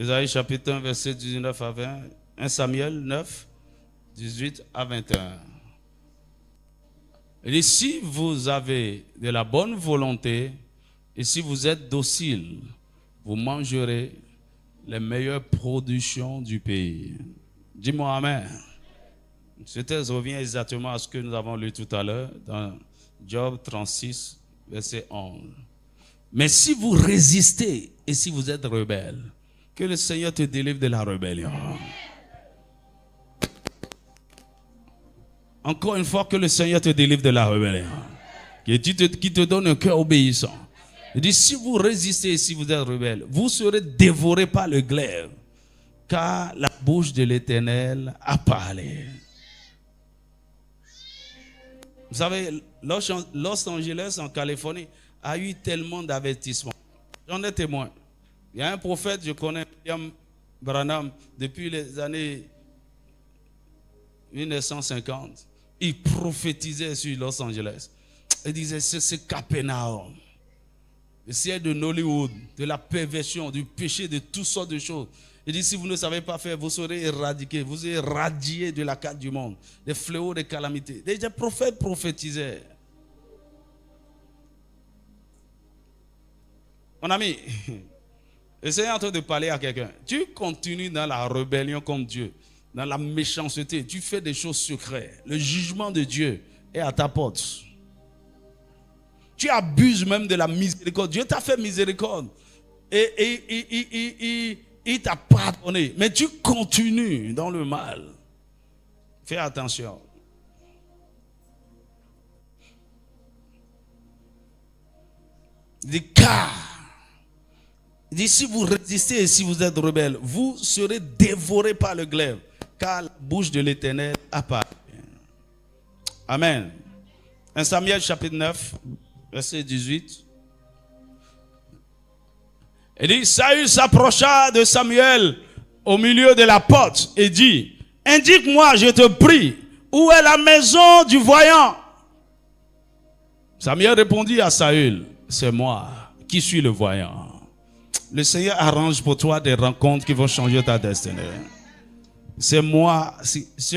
Ésaïe chapitre 1, verset 19 à 20. 1 Samuel 9, 18 à 21. Il dit, si vous avez de la bonne volonté et si vous êtes docile, vous mangerez les meilleures productions du pays. Dis-moi Amen. Ce texte revient exactement à ce que nous avons lu tout à l'heure dans Job 36, verset 11. Mais si vous résistez et si vous êtes rebelle, que le Seigneur te délivre de la rébellion. Encore une fois, que le Seigneur te délivre de la rébellion. Qui te donne un cœur obéissant. Il dit, si vous résistez et si vous êtes rebelle, vous serez dévorés par le glaive, car la bouche de l'Éternel a parlé. Vous savez, Los Angeles, en Californie, a eu tellement d'avertissements. J'en ai témoin. Il y a un prophète, je connais, William Branham, depuis les années 1950. Il prophétisait sur Los Angeles. Il disait, c'est Capernaum. Le ciel de Hollywood, de la perversion, du péché, de toutes sortes de choses. Il dit, si vous ne savez pas faire, vous serez éradiqués, vous serez radiés de la carte du monde. Des fléaux, des calamités. Des prophètes prophétisaient. Mon ami, le Seigneur est en train de parler à quelqu'un. Tu continues dans la rébellion comme Dieu, dans la méchanceté. Tu fais des choses secrètes. Le jugement de Dieu est à ta porte. Tu abuses même de la miséricorde. Dieu t'a fait miséricorde. Et il t'a pardonné. Mais tu continues dans le mal. Fais attention. Il dit, il dit, si vous résistez et si vous êtes rebelle, vous serez dévorés par le glaive, car la bouche de l'Éternel a parlé. Amen. 1 Samuel chapitre 9, verset 18. Il dit, Saül s'approcha de Samuel au milieu de la porte et dit, indique-moi, je te prie, où est la maison du voyant? Samuel répondit à Saül, c'est moi qui suis le voyant. Le Seigneur arrange pour toi des rencontres qui vont changer ta destinée. C'est moi.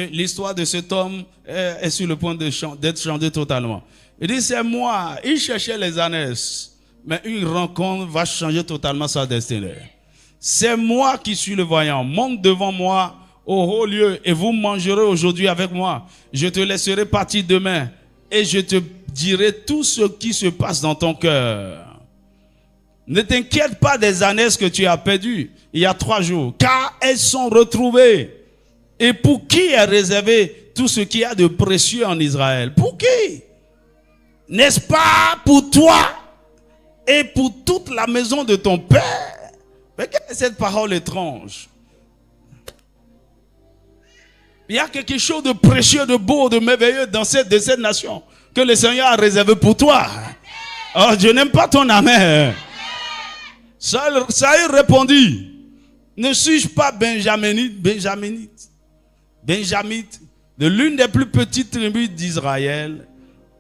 L'histoire de cet homme est sur le point d'être changée totalement. Il dit, c'est moi. Il cherchait les ânesses. Mais une rencontre va changer totalement sa destinée. C'est moi qui suis le voyant. Monte devant moi au haut lieu et vous mangerez aujourd'hui avec moi. Je te laisserai partir demain et je te dirai tout ce qui se passe dans ton cœur. Ne t'inquiète pas des ânesses que tu as perdues il y a 3 jours, car elles sont retrouvées. Et pour qui est réservé tout ce qu'il y a de précieux en Israël? Pour qui? N'est-ce pas pour toi et pour toute la maison de ton père? Mais quelle est cette parole étrange? Il y a quelque chose de précieux, de beau, de merveilleux de cette nation que le Seigneur a réservé pour toi. Oh, je n'aime pas ton amen. Saül répondit, ne suis-je pas benjaminite, de l'une des plus petites tribus d'Israël,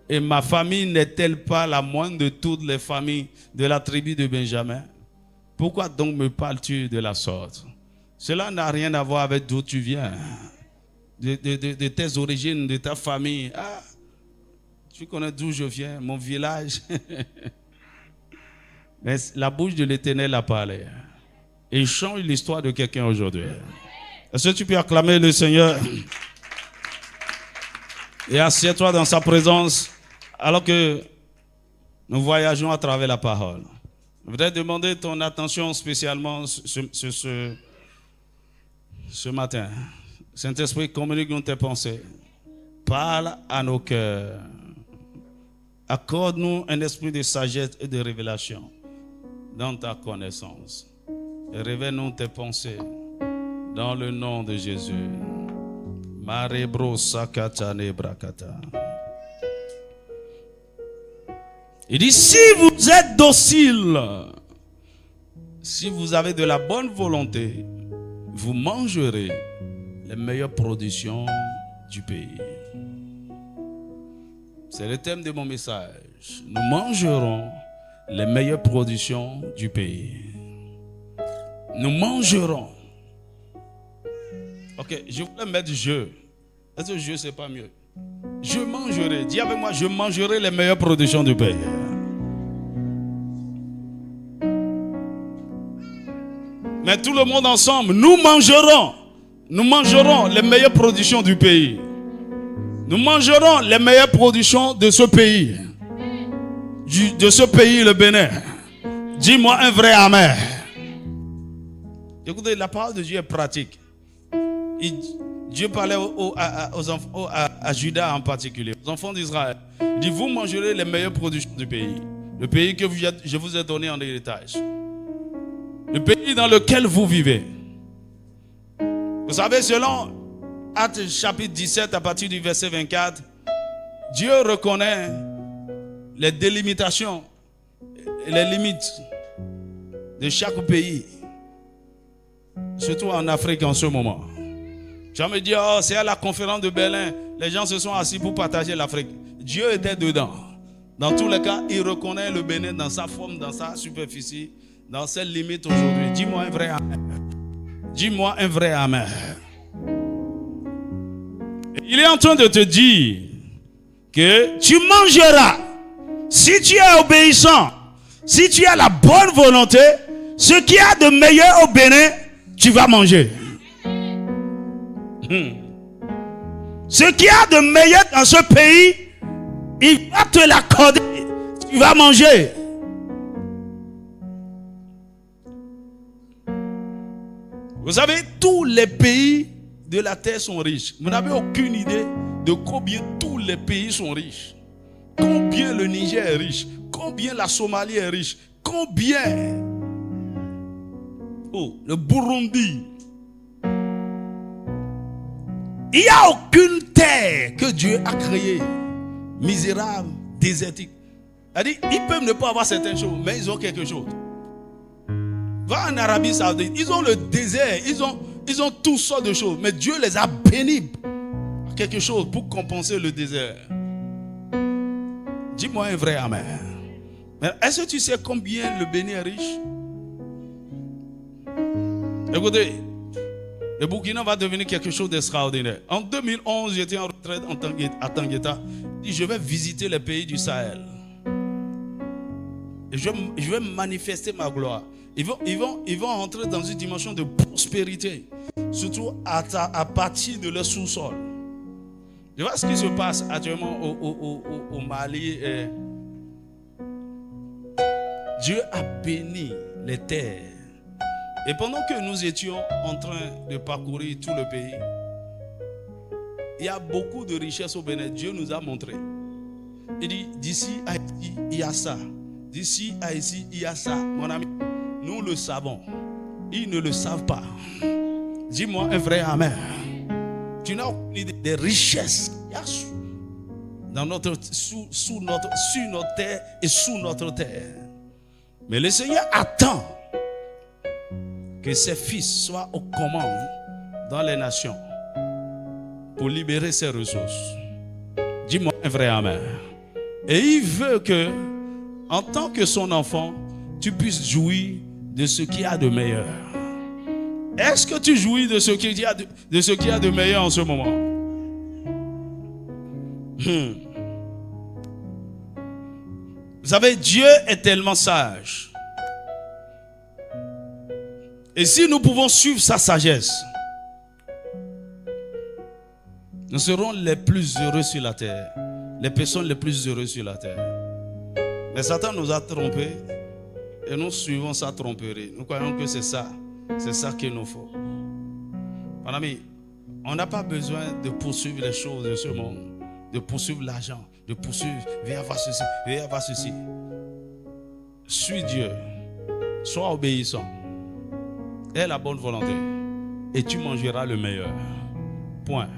et ma famille n'est-elle pas la moindre de toutes les familles de la tribu de Benjamin? Pourquoi donc me parles-tu de la sorte? Cela n'a rien à voir avec d'où tu viens, de tes origines, de ta famille. Ah, tu connais d'où je viens, mon village. Mais la bouche de l'Éternel a parlé. Et il change l'histoire de quelqu'un aujourd'hui. Est-ce que tu peux acclamer le Seigneur? Et assieds-toi dans sa présence alors que nous voyageons à travers la parole. Je voudrais demander ton attention spécialement ce matin. Saint-Esprit, communique-nous tes pensées. Parle à nos cœurs. Accorde-nous un esprit de sagesse et de révélation dans ta connaissance. Et révèle-nous tes pensées dans le nom de Jésus. Marebro sakatane brakata. Il dit, si vous êtes docile, si vous avez de la bonne volonté, vous mangerez les meilleures productions du pays. C'est le thème de mon message. Nous mangerons les meilleures productions du pays. Nous mangerons. Ok, je voulais mettre je. Est-ce que je, c'est pas mieux? Je mangerai. Dis avec moi, je mangerai les meilleures productions du pays. Mais tout le monde ensemble, nous mangerons les meilleures productions du pays. Nous mangerons les meilleures productions de ce pays. De ce pays, le Bénin. Dis-moi un vrai amen. Écoutez, la parole de Dieu est pratique. Dieu parlait à Judas en particulier, aux enfants d'Israël. Il dit, vous mangerez les meilleures productions du pays. Le pays que je vous ai donné en héritage. Le pays dans lequel vous vivez. Vous savez, selon Actes chapitre 17, à partir du verset 24, Dieu reconnaît les délimitations et les limites de chaque pays. Surtout en Afrique en ce moment. Tu vas me dire, oh, c'est à la conférence de Berlin, les gens se sont assis pour partager l'Afrique. Dieu était dedans. Dans tous les cas, il reconnaît le Bénin dans sa forme, dans sa superficie, dans ses limites aujourd'hui. Dis-moi un vrai amen. Dis-moi un vrai amen. Il est en train de te dire que tu mangeras. Si tu es obéissant, si tu as la bonne volonté, ce qu'il y a de meilleur au Bénin, tu vas manger. Ce qu'il y a de meilleur dans ce pays, il va te l'accorder. Tu vas manger. Vous savez, tous les pays de la terre sont riches. Vous n'avez aucune idée de combien tous les pays sont riches. Combien le Niger est riche. Combien la Somalie est riche. Combien le Burundi. Il n'y a aucune terre que Dieu a créée misérable, désertique. C'est-à-dire, ils peuvent ne pas avoir certaines choses, mais ils ont quelque chose. Va en Arabie Saoudite, ils ont le désert, ils ont toutes sortes de choses, mais Dieu les a bénis à quelque chose pour compenser le désert. Dis-moi un vrai amen. Mais est-ce que tu sais combien le Bénin est riche? Écoutez, le Burkina va devenir quelque chose d'extraordinaire. En 2011, j'étais en retraite à Tangueta. Je vais visiter les pays du Sahel. Et je vais manifester ma gloire. Ils vont entrer dans une dimension de prospérité. Surtout à partir de leur sous-sol. Tu vois ce qui se passe actuellement au Mali. Dieu a béni les terres. Et pendant que nous étions en train de parcourir tout le pays, il y a beaucoup de richesses au Bénin. Dieu nous a montré. Il dit, d'ici à ici, il y a ça. D'ici à ici, il y a ça. Mon ami, nous le savons. Ils ne le savent pas. Dis-moi un vrai amen. Tu n'as aucune idée des richesses dans sur notre terre et sous notre terre. Mais le Seigneur attend que ses fils soient aux commandes dans les nations pour libérer ses ressources. Dis-moi un vrai amen. Et il veut que, en tant que son enfant, tu puisses jouir de ce qu'il y a de meilleur. Est-ce que tu jouis de ce qu'il y a de meilleur en ce moment? Vous savez, Dieu est tellement sage. Et si nous pouvons suivre sa sagesse, nous serons les plus heureux sur la terre. Les personnes les plus heureuses sur la terre. Mais Satan nous a trompés et nous suivons sa tromperie. Nous croyons que c'est ça qu'il nous faut. Mon ami, on n'a pas besoin de poursuivre les choses de ce monde, de poursuivre l'argent, de poursuivre, viens avoir ceci, viens avoir ceci. Suis Dieu, sois obéissant. Aie la bonne volonté et tu mangeras le meilleur. Point.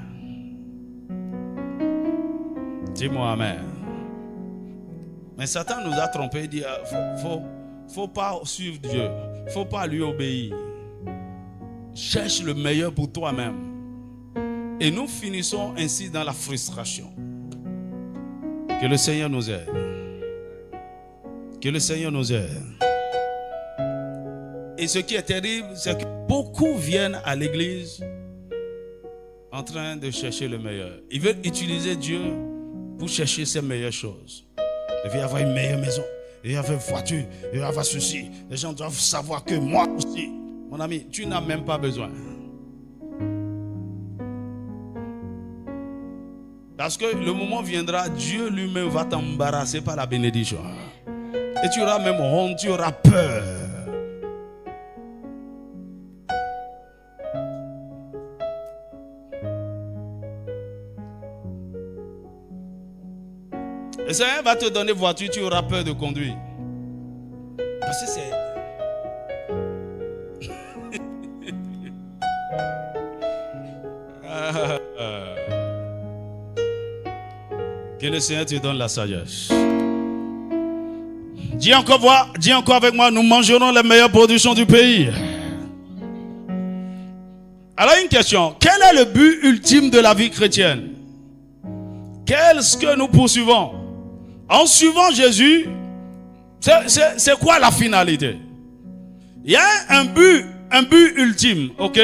Dis-moi amen. Mais Satan nous a trompés. Il dit faut pas suivre Dieu. Faut pas lui obéir. Cherche le meilleur pour toi-même. Et nous finissons ainsi dans la frustration. Que le Seigneur nous aide. Que le Seigneur nous aide. Et ce qui est terrible, c'est que beaucoup viennent à l'église en train de chercher le meilleur. Ils veulent utiliser Dieu pour chercher ses meilleures choses. Il veut avoir une meilleure maison, il veut avoir une voiture, il veut avoir ceci. Les gens doivent savoir que moi aussi. Mon ami, tu n'as même pas besoin. Parce que le moment viendra, Dieu lui-même va t'embarrasser par la bénédiction. Et tu auras même honte, tu auras peur. Le Seigneur va te donner voiture, tu auras peur de conduire. Parce que c'est... Que le Seigneur te donne la sagesse. Dis encore avec moi, nous mangerons les meilleures productions du pays. Alors une question, quel est le but ultime de la vie chrétienne? Qu'est-ce que nous poursuivons? En suivant Jésus, c'est quoi la finalité? Il y a un but ultime, ok,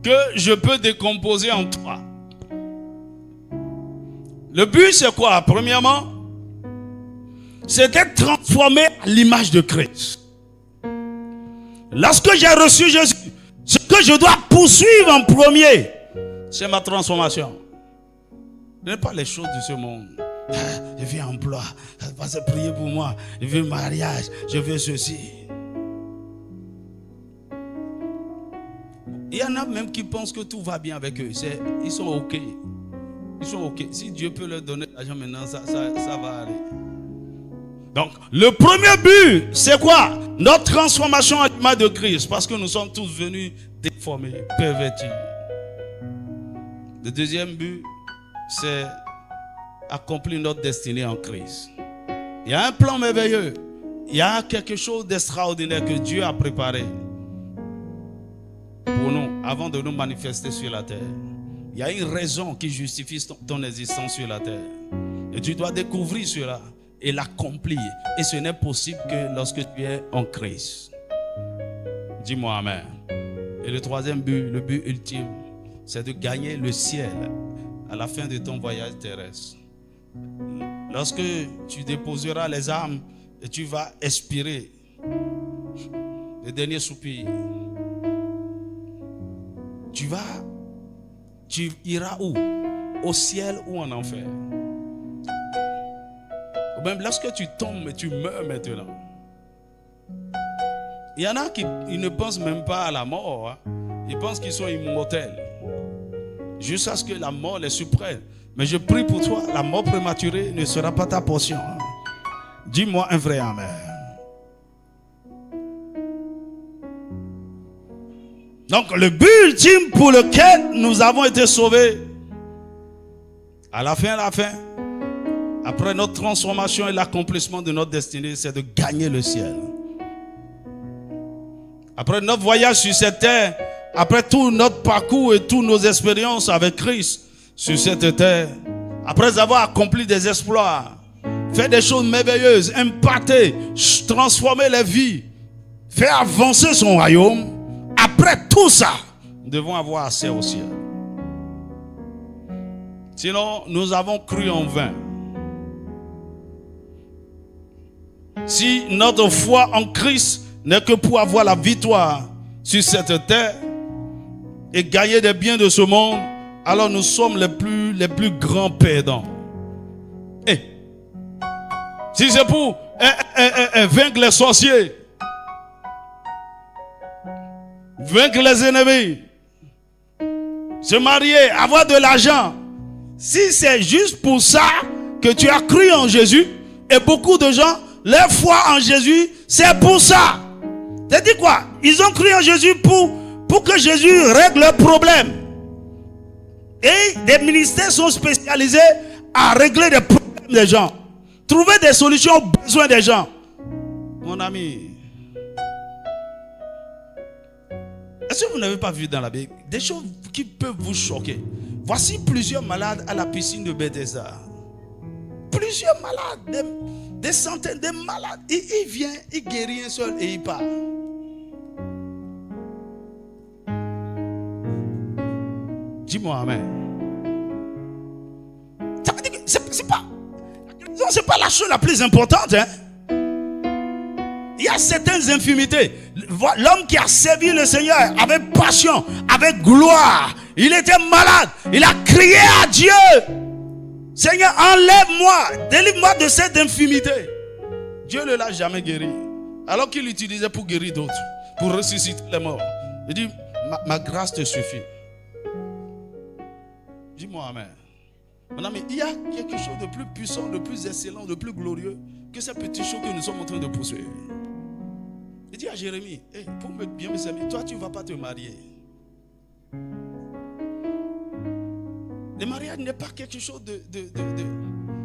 que je peux décomposer en trois. Le but c'est quoi? Premièrement, c'est d'être transformé à l'image de Christ. Lorsque j'ai reçu Jésus, ce que je dois poursuivre en premier, c'est ma transformation. Ce n'est pas les choses de ce monde. Je veux un emploi, passer prier pour moi, je veux un mariage, je veux ceci. Il y en a même qui pensent que tout va bien avec eux. Ils sont ok. Ils sont ok. Si Dieu peut leur donner l'argent maintenant, ça va aller. Donc, le premier but, c'est quoi? Notre transformation à l'image de Christ. Parce que nous sommes tous venus déformés, pervertis. Le deuxième but, c'est accomplir notre destinée en Christ. Il y a un plan merveilleux. Il y a quelque chose d'extraordinaire que Dieu a préparé pour nous, avant de nous manifester sur la terre. Il y a une raison qui justifie ton existence sur la terre. Et tu dois découvrir cela et l'accomplir. Et ce n'est possible que lorsque tu es en Christ. Dis-moi amen. Et le troisième but, le but ultime, c'est de gagner le ciel à la fin de ton voyage terrestre. Lorsque tu déposeras les armes et tu vas expirer le dernier soupir, tu iras où? Au ciel ou en enfer? Ou même lorsque tu tombes et tu meurs maintenant. Il y en a qui ne pensent même pas à la mort. Hein. Ils pensent qu'ils sont immortels. Jusqu'à ce que la mort les surprenne. Mais je prie pour toi, la mort prématurée ne sera pas ta portion. Hein. Dis-moi un vrai amen. Donc le but ultime pour lequel nous avons été sauvés, à la fin, après notre transformation et l'accomplissement de notre destinée, c'est de gagner le ciel. Après notre voyage sur cette terre, après tout notre parcours et toutes nos expériences avec Christ sur cette terre, après avoir accompli des exploits, fait des choses merveilleuses, impacter, transformer les vies, faire avancer son royaume, après tout ça, nous devons avoir accès au ciel. Sinon, nous avons cru en vain. Si notre foi en Christ n'est que pour avoir la victoire sur cette terre et gagner des biens de ce monde, alors nous sommes les plus grands perdants. Et si c'est pour vaincre les sorciers, vaincre les ennemis, se marier, avoir de l'argent, si c'est juste pour ça que tu as cru en Jésus, et beaucoup de gens, leur foi en Jésus, c'est pour ça. C'est-à-dire quoi? Ils ont cru en Jésus pour que Jésus règle leurs problèmes. Et des ministères sont spécialisés à régler les problèmes des gens. Trouver des solutions aux besoins des gens. Mon ami, est-ce que vous n'avez pas vu dans la Bible des choses qui peuvent vous choquer? Voici plusieurs malades à la piscine de Bethesda. Plusieurs malades, des centaines de malades. Il vient, il guérit un seul et il part. Dis-moi amen. Ça veut dire que c'est pas la chose la plus importante. Hein? Il y a certaines infimités. L'homme qui a servi le Seigneur avec passion, avec gloire, il était malade. Il a crié à Dieu. Seigneur, enlève-moi, délivre-moi de cette infimité. Dieu ne l'a jamais guéri. Alors qu'il l'utilisait pour guérir d'autres, pour ressusciter les morts. Il dit, ma grâce te suffit. Dis-moi amen. Mon ami, il y a quelque chose de plus puissant, de plus excellent, de plus glorieux que ces petits choses que nous sommes en train de poursuivre. Il dit à Jérémie, hey, pour bien me servir, toi tu ne vas pas te marier. Le mariage n'est pas quelque chose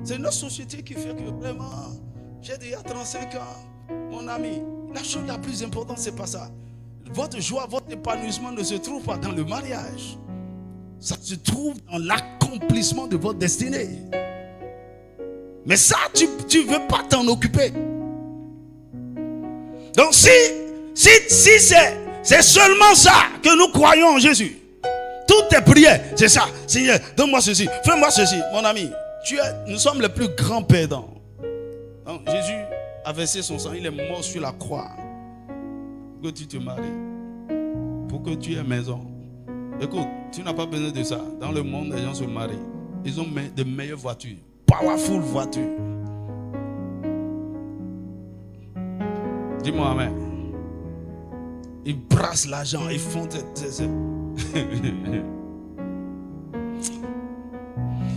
c'est notre société qui fait que vraiment, j'ai déjà 35 ans, mon ami, la chose la plus importante, c'est pas ça. Votre joie, votre épanouissement ne se trouve pas dans le mariage. Ça se trouve dans l'accomplissement de votre destinée. Mais ça, tu ne veux pas t'en occuper. Donc si c'est seulement ça que nous croyons en Jésus, toutes tes prières, c'est ça. Seigneur, donne-moi ceci, fais-moi ceci. Mon ami, nous sommes les plus grands perdants. Donc, Jésus a versé son sang, il est mort sur la croix. Pour que tu te maries, pour que tu aies maison. Écoute, tu n'as pas besoin de ça. Dans le monde, les gens se marient. Ils ont de meilleures voitures, powerful voitures. Dis-moi amen. Ils brassent l'argent, ils font...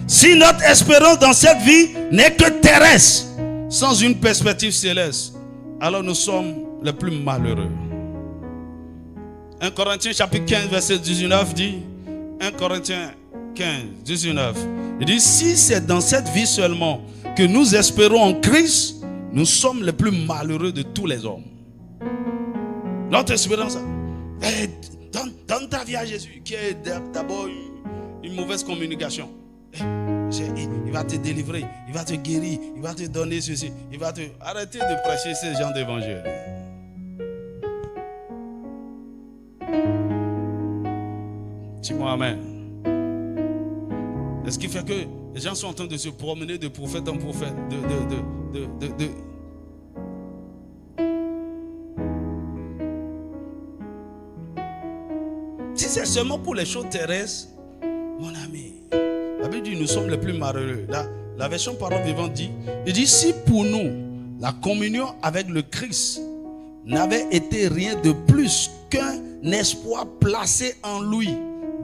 Si notre espérance dans cette vie n'est que terrestre, sans une perspective céleste, alors nous sommes les plus malheureux. 1 Corinthiens chapitre 15 verset 19 dit, 1 Corinthiens 15, 19, il dit, si c'est dans cette vie seulement que nous espérons en Christ, nous sommes les plus malheureux de tous les hommes. Notre espérance, donne ta vie à Jésus, qui est d'abord une mauvaise communication. Il va te délivrer, il va te guérir, il va te donner ceci, il va te... Arrêtez de prêcher ce genre d'évangile. Dis-moi amen. Et ce qui fait que les gens sont en train de se promener de prophète en prophète, Si c'est seulement pour les choses terrestres, mon ami, la Bible dit nous sommes les plus malheureux. La version parole vivante dit, il dit si pour nous la communion avec le Christ n'avait été rien de plus qu'un espoir placé en lui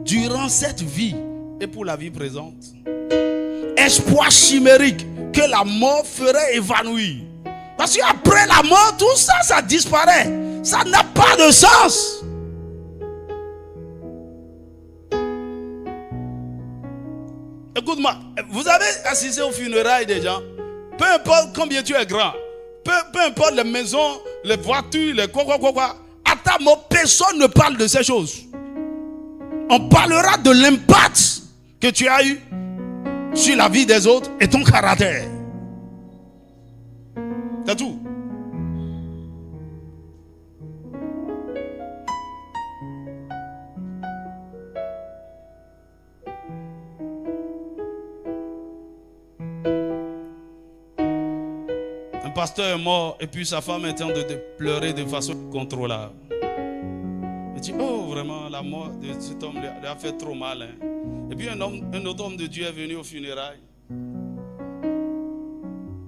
durant cette vie et pour la vie présente, espoir chimérique que la mort ferait évanouir. Parce qu'après la mort, tout ça, ça disparaît. Ça n'a pas de sens. Écoute-moi, vous avez assisté aux funérailles des gens. Peu importe combien tu es grand, peu importe les maisons, les voitures, les quoi. À ta mort, personne ne parle de ces choses. On parlera de l'impact que tu as eu sur la vie des autres et ton caractère. C'est tout. Un pasteur est mort et puis sa femme est en train de pleurer de façon incontrôlable. Il dit, oh vraiment, la mort de cet homme lui a fait trop mal. Hein. Et puis un autre homme de Dieu est venu aux funérailles.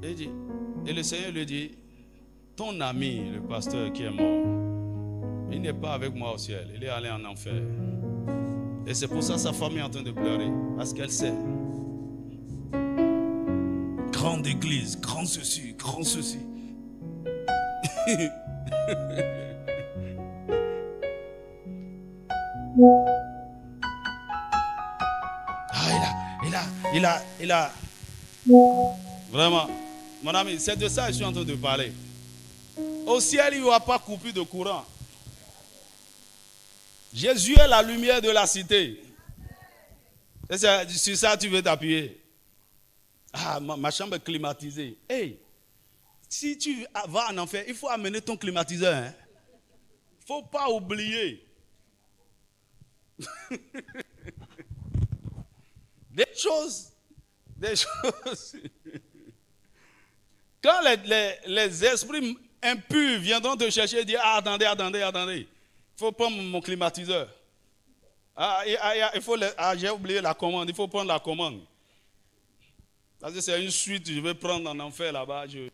Et le Seigneur lui dit, ton ami, le pasteur qui est mort, il n'est pas avec moi au ciel, il est allé en enfer. Et c'est pour ça que sa femme est en train de pleurer, parce qu'elle sait. Grande église, grand ceci, grand ceci. Il a. Vraiment, mon ami, c'est de ça que je suis en train de parler. Au ciel, il n'y aura pas coupure de courant. Jésus est la lumière de la cité. C'est sur ça que tu veux t'appuyer. Ah, ma chambre est climatisée. Hey, si tu vas en enfer, il faut amener ton climatiseur. Il ne faut pas oublier. Des choses. Quand les esprits impurs viendront te chercher et dire, ah, attendez. Il faut prendre mon climatiseur. J'ai oublié la commande. Il faut prendre la commande. Parce que c'est une suite, je vais prendre en enfer là-bas. Il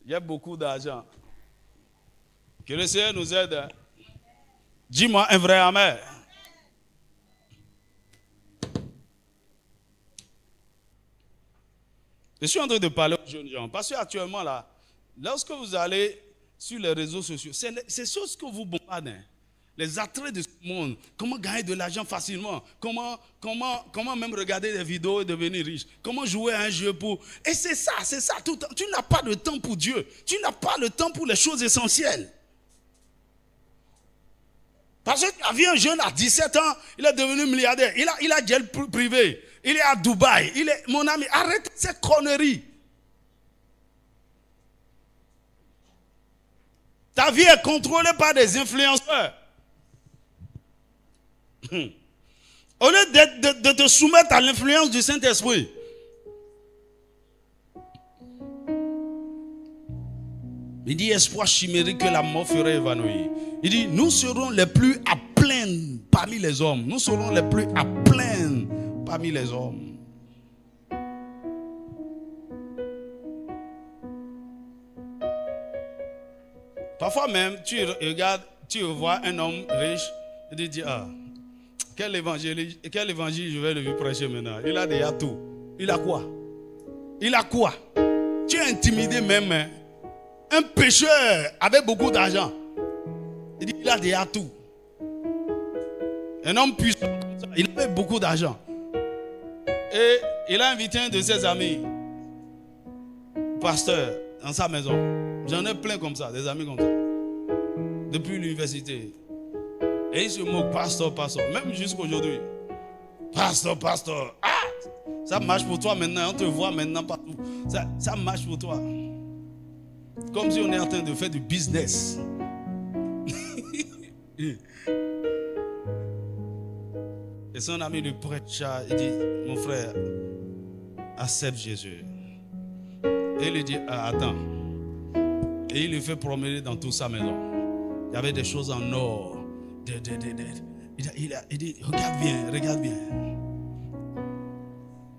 y a beaucoup d'argent. Que le Seigneur nous aide. Dis-moi un vrai amen. Je suis en train de parler aux jeunes gens. Parce qu'actuellement, là, lorsque vous allez sur les réseaux sociaux, c'est ce que vous bombardez. Les attraits de ce monde. Comment gagner de l'argent facilement. Comment même regarder des vidéos et devenir riche. Comment jouer à un jeu pour... Et c'est ça. Tout le temps. Tu n'as pas de temps pour Dieu. Tu n'as pas le temps pour les choses essentielles. Parce que tu as vu un jeune à 17 ans, il est devenu milliardaire. Il a jet privé. Il est à Dubaï. Mon ami, arrête ces conneries. Ta vie est contrôlée par des influenceurs. Au lieu de te soumettre à l'influence du Saint-Esprit. Il dit, espoir chimérique que la mort ferait évanouir. Il dit, nous serons les plus à plaindre parmi les hommes. Nous serons les plus à plaindre parmi les hommes. Parfois même, tu regardes, tu vois un homme riche, et tu dis, ah, quel évangile je vais lui prêcher maintenant? Il a déjà tout. Il a quoi? Tu es intimidé même, hein? Un pécheur avec beaucoup d'argent. Il dit, il a déjà tout. Un homme puissant comme ça, il avait beaucoup d'argent. Et il a invité un de ses amis, pasteur, dans sa maison. J'en ai plein comme ça, des amis comme ça. Depuis l'université. Et il se moque, pasteur. Même jusqu'aujourd'hui. Pasteur. Ah! Ça marche pour toi maintenant. On te voit maintenant partout. Ça marche pour toi. Comme si on est en train de faire du business. Et son ami lui prêche, il dit, mon frère, accepte Jésus. Et il lui dit, ah, attends. Et il lui fait promener dans toute sa maison. Il y avait des choses en or. Il dit, regarde bien.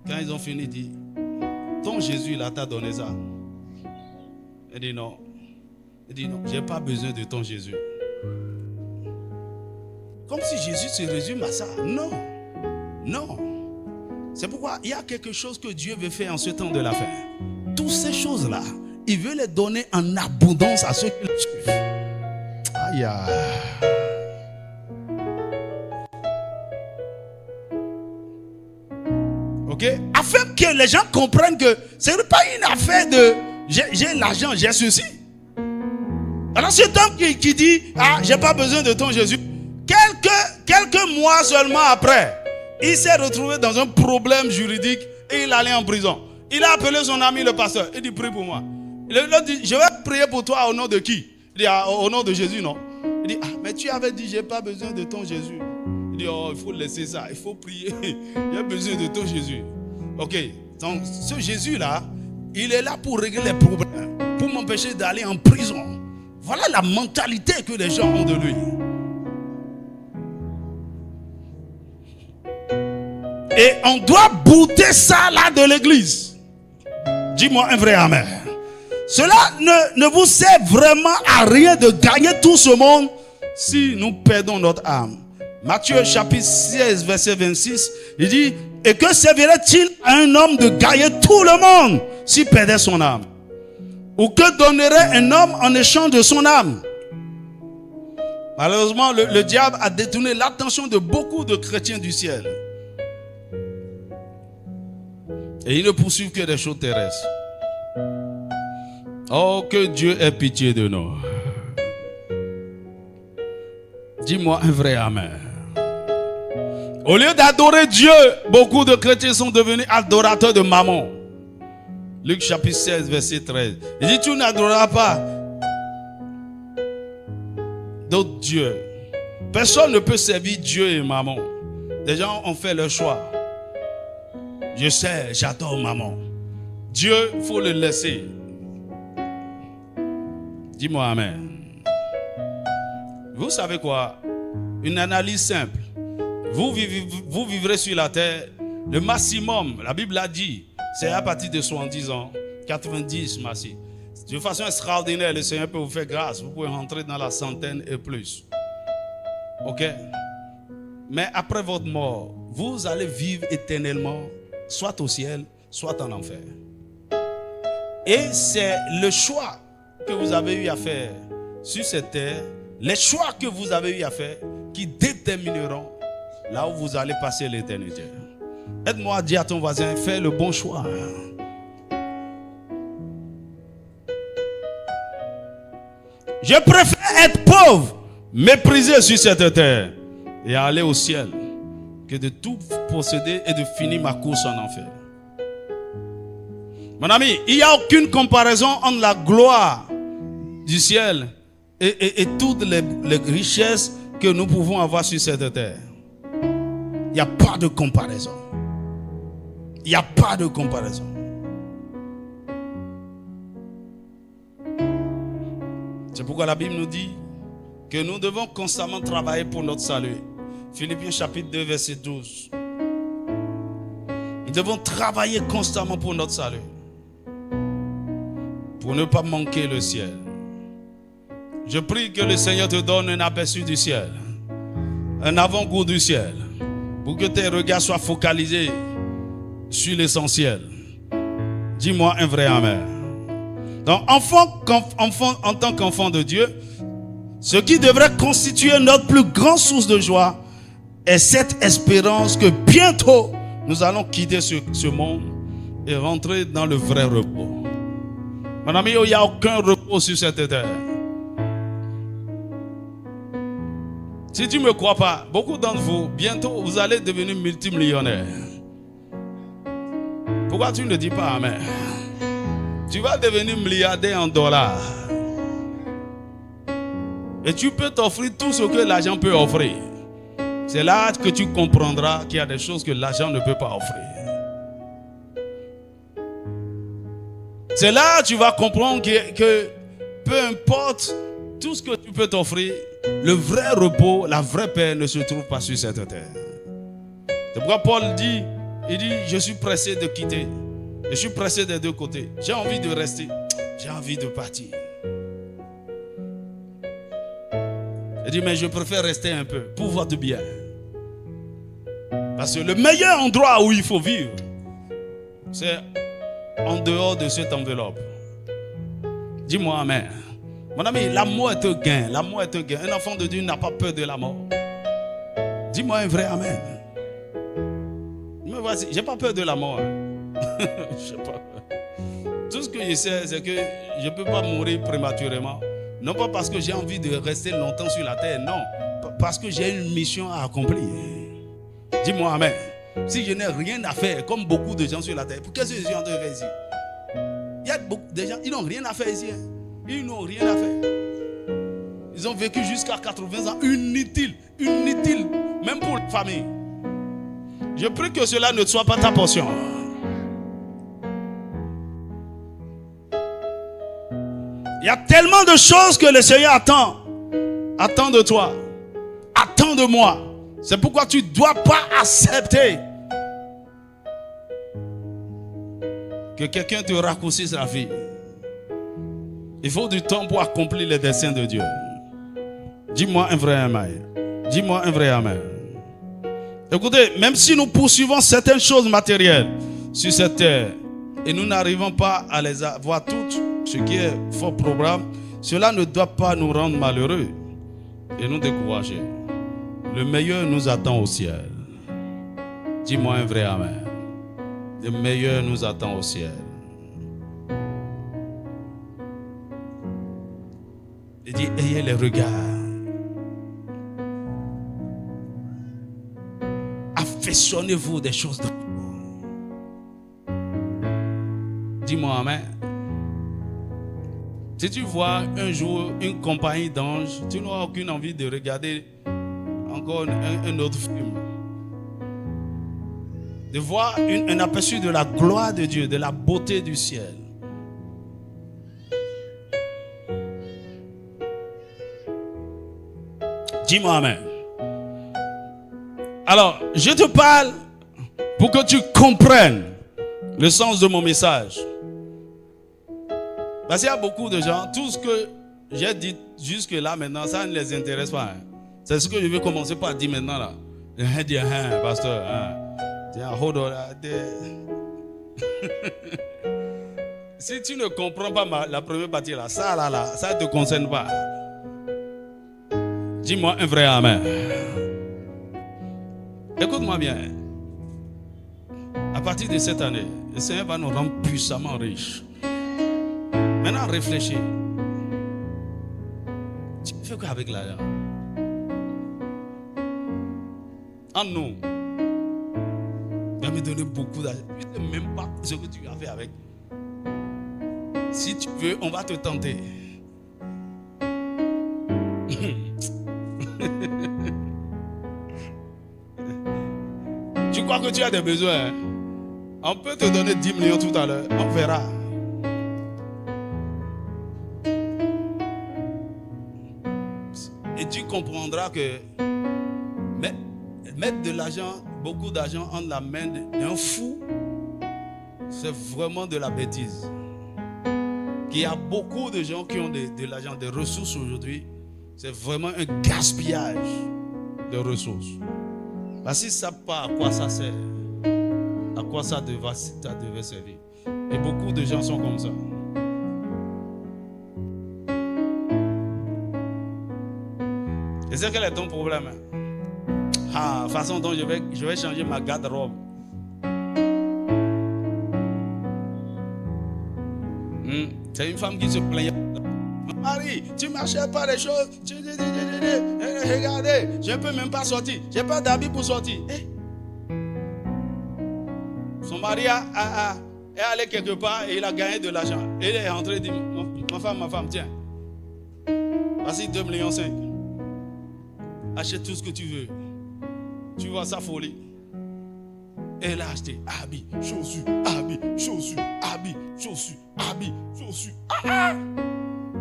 Quand ils ont fini, il dit, ton Jésus, là, t'a donné ça. Il dit non. Je n'ai pas besoin de ton Jésus. Comme si Jésus se résume à ça. Non. C'est pourquoi il y a quelque chose que Dieu veut faire en ce temps de la fin. Toutes ces choses-là, il veut les donner en abondance à ceux qui le suivent. Aïe. Ok? Afin que les gens comprennent que ce n'est pas une affaire de j'ai l'argent, j'ai ceci. Alors cet homme qui dit, ah, j'ai pas besoin de ton Jésus, quelques mois seulement après, il s'est retrouvé dans un problème juridique et il allait en prison. Il a appelé son ami le pasteur. Il dit, prie pour moi. Il dit, je vais prier pour toi au nom de qui? Il dit, ah, au nom de Jésus, non? Il dit, ah, mais tu avais dit, j'ai pas besoin de ton Jésus. Il dit, oh, il faut laisser ça, il faut prier. Il a besoin de ton Jésus. Ok, donc ce Jésus-là, il est là pour régler les problèmes, pour m'empêcher d'aller en prison. Voilà la mentalité que les gens ont de lui. Et on doit bouter ça là de l'église. Dis-moi un vrai amen. Cela ne vous sert vraiment à rien de gagner tout ce monde si nous perdons notre âme. Matthieu chapitre 16 verset 26, il dit, et que servirait-il à un homme de gagner tout le monde s'il perdait son âme? Ou que donnerait un homme en échange de son âme? Malheureusement, le diable a détourné l'attention de beaucoup de chrétiens du ciel. Et ils ne poursuivent que des choses terrestres. Oh, que Dieu ait pitié de nous. Dis-moi un vrai amen. Au lieu d'adorer Dieu, beaucoup de chrétiens sont devenus adorateurs de mammon. Luc chapitre 16, verset 13. Il dit, tu n'adoreras pas d'autres dieux. Personne ne peut servir Dieu et mammon. Les gens ont fait leur choix. Je sais, j'adore maman. Dieu, il faut le laisser. Dis-moi amen. Vous savez quoi? Une analyse simple. Vous vivrez sur la terre. Le maximum, la Bible a dit, c'est à partir de 70 ans, 90, merci. De façon extraordinaire, le Seigneur peut vous faire grâce. Vous pouvez rentrer dans la centaine et plus. Ok? Mais après votre mort, vous allez vivre éternellement, soit au ciel, soit en enfer. Et c'est le choix que vous avez eu à faire sur cette terre, les choix que vous avez eu à faire, qui détermineront là où vous allez passer l'éternité. Aide-moi à dire à ton voisin, fais le bon choix. Je préfère être pauvre, méprisé sur cette terre et aller au ciel que de tout posséder et de finir ma course en enfer. Mon ami, il n'y a aucune comparaison entre la gloire du ciel et toutes les richesses que nous pouvons avoir sur cette terre. Il n'y a pas de comparaison. Il n'y a pas de comparaison. C'est pourquoi la Bible nous dit que nous devons constamment travailler pour notre salut. Philippiens chapitre 2, verset 12. Nous devons travailler constamment pour notre salut. Pour ne pas manquer le ciel. Je prie que le Seigneur te donne un aperçu du ciel. Un avant-goût du ciel. Pour que tes regards soient focalisés sur l'essentiel. Dis-moi un vrai amen. Donc, en tant qu'enfant de Dieu, ce qui devrait constituer notre plus grande source de joie est cette espérance que bientôt nous allons quitter ce monde et rentrer dans le vrai repos. Mon ami, il n'y a aucun repos sur cette terre. Si tu ne me crois pas, beaucoup d'entre vous, bientôt vous allez devenir multimillionnaire. Pourquoi tu ne dis pas amen? Tu vas devenir milliardaire en dollars. Et tu peux t'offrir tout ce que l'argent peut offrir. C'est là que tu comprendras qu'il y a des choses que l'argent ne peut pas offrir. C'est là que tu vas comprendre que peu importe tout ce que tu peux t'offrir, le vrai repos, la vraie paix ne se trouve pas sur cette terre. C'est pourquoi Paul dit, je suis pressé de quitter. Je suis pressé des deux côtés. J'ai envie de rester. J'ai envie de partir. Il dit, mais je préfère rester un peu pour votre bien. Parce que le meilleur endroit où il faut vivre, c'est en dehors de cette enveloppe. Dis-moi amen. Mon ami, la mort est un gain. La mort est un gain. Un enfant de Dieu n'a pas peur de la mort. Dis-moi un vrai amen. Me voici, j'ai pas peur de la mort. Je sais pas. Tout ce que je sais, c'est que je ne peux pas mourir prématurément. Non pas parce que j'ai envie de rester longtemps sur la terre, non. Parce que j'ai une mission à accomplir. Dis-moi amen. Si je n'ai rien à faire, comme beaucoup de gens sur la terre, qu'est-ce que je suis en train de faire ici? Il y a beaucoup de gens, ils n'ont rien à faire ici. Ils n'ont rien à faire. Ils ont vécu jusqu'à 80 ans, inutile, même pour la famille. Je prie que cela ne soit pas ta portion. Il y a tellement de choses que le Seigneur attend. Attend de toi. Attend de moi. C'est pourquoi tu ne dois pas accepter que quelqu'un te raccourcisse la vie. Il faut du temps pour accomplir les desseins de Dieu. Dis-moi un vrai amen. Dis-moi un vrai amen. Écoutez, même si nous poursuivons certaines choses matérielles sur cette terre et nous n'arrivons pas à les avoir toutes, ce qui est fort probable, cela ne doit pas nous rendre malheureux et nous décourager. Le meilleur nous attend au ciel. Dis-moi un vrai amen. Le meilleur nous attend au ciel. Il dit, ayez les regards. Affectionnez-vous des choses d'amour. Dis-moi amen. Si tu vois un jour une compagnie d'anges, tu n'auras aucune envie de regarder encore un autre film. de voir un aperçu de la gloire de Dieu, de la beauté du ciel. Dis-moi amen. Alors, je te parle pour que tu comprennes le sens de mon message. Parce qu'il y a beaucoup de gens, tout ce que j'ai dit jusque-là maintenant, ça ne les intéresse pas. Hein. C'est ce que je vais commencer par dire maintenant là. Pasteur, hold on. Si tu ne comprends pas la première partie là, ça ne te concerne pas. Dis-moi un vrai amen. Écoute-moi bien. À partir de cette année, le Seigneur va nous rendre puissamment riches. Maintenant, réfléchis. Tu fais quoi avec l'argent? En nous, il va me donner beaucoup d'argent. Je ne sais même pas ce que tu as fait avec. Si tu veux, on va te tenter. Tu crois que tu as des besoins? Hein? On peut te donner 10 millions tout à l'heure. On verra. Et tu comprendras que mettre de l'argent, beaucoup d'argent entre la main d'un fou, c'est vraiment de la bêtise. Il y a beaucoup de gens qui ont de l'argent, des ressources aujourd'hui. C'est vraiment un gaspillage de ressources. Parce qu'ils ne savent pas à quoi ça sert, à quoi ça devait servir. Et beaucoup de gens sont comme ça. Et c'est quel est ton problème? La façon dont je vais changer ma garde-robe. C'est une femme qui se plaignait. Marie, tu ne m'achètes pas les choses. Regardez, je ne peux même pas sortir. Je n'ai pas d'habit pour sortir. Son mari est allé quelque part et il a gagné de l'argent. Et il est rentré et dit, ma femme, tiens. Voici 2,5 millions. Achète tout ce que tu veux. Tu vois sa folie. Et elle a acheté habits, chaussures, habits, chaussures, habits, chaussures, habits, chaussures.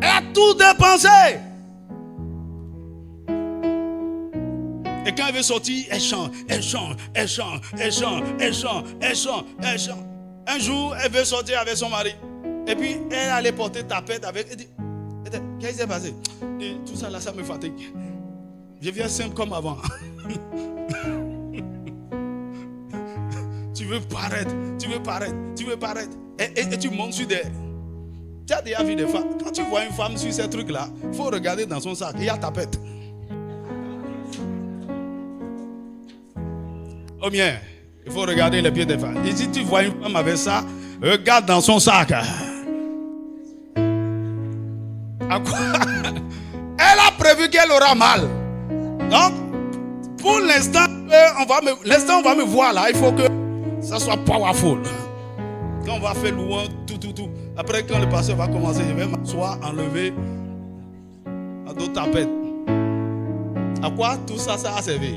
Elle a tout dépensé. Et quand elle veut sortir, elle chante. Un jour, elle veut sortir avec son mari. Et puis, elle allait porter tapette avec. Elle dit, qu'est-ce qui s'est passé? Et tout ça là, ça me fatigue. Je viens simple comme avant. Tu veux paraître. Et tu montes sur des... Tu as déjà vu des femmes. Quand tu vois une femme sur ces trucs-là, il faut regarder dans son sac. Il y a tapette. Oh bien, il faut regarder les pieds des femmes. Et si tu vois une femme avec ça, regarde dans son sac. À quoi? Elle a prévu qu'elle aura mal. Donc, pour l'instant, on va me voir là. Il faut que ça soit powerful. Quand on va faire louange, tout. Après, quand le pasteur va commencer, je vais m'asseoir, enlever d'autres tapettes. À quoi tout ça a servi?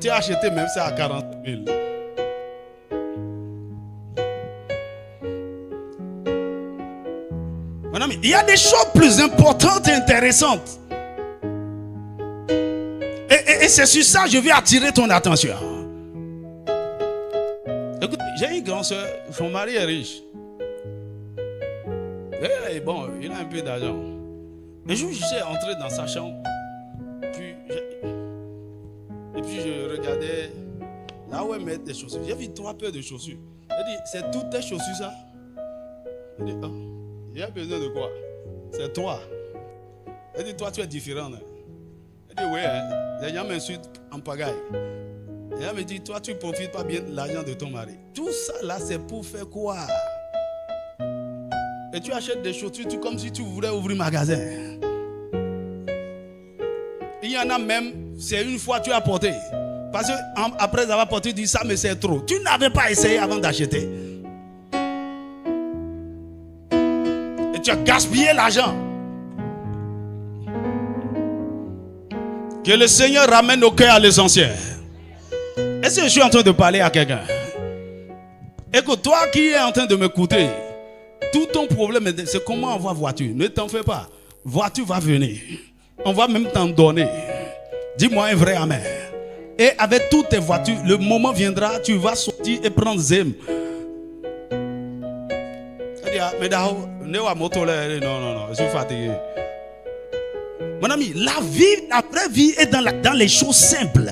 Tu as acheté même ça à 40 000. Mon ami, il y a des choses plus importantes et intéressantes. Et c'est sur ça que je vais attirer ton attention. Écoute, j'ai une grande soeur, son mari est riche. Et bon, il a un peu d'argent. Un jour, je suis entré dans sa chambre. Et puis je regardais là où elle met des chaussures. J'ai vu 3 paires de chaussures. Elle dit, c'est toutes tes chaussures ça? Elle dit, oh, il y a besoin de quoi? C'est toi. Elle dit, toi tu es différent. Hein? Elle dit, oui, hein? Les gens m'insultent en pagaille. Et elle me dit, toi tu ne profites pas bien de l'argent de ton mari. Tout ça là, c'est pour faire quoi? Et tu achètes des chaussures comme si tu voulais ouvrir un magasin. Il y en a même, c'est une fois tu as porté. Parce qu'après avoir porté, tu dis ça mais c'est trop. Tu n'avais pas essayé avant d'acheter. Et tu as gaspillé l'argent. Que le Seigneur ramène nos cœurs à l'essentiel. Est-ce que je suis en train de parler à quelqu'un? Et que toi qui es en train de m'écouter, tout ton problème, c'est comment avoir voiture. Ne t'en fais pas. Voiture va venir. On va même t'en donner. Dis-moi un vrai amen. Et avec toutes tes voitures, le moment viendra, tu vas sortir et prendre Zem. Non, je suis fatigué. Mon ami, la vraie vie est dans les choses simples.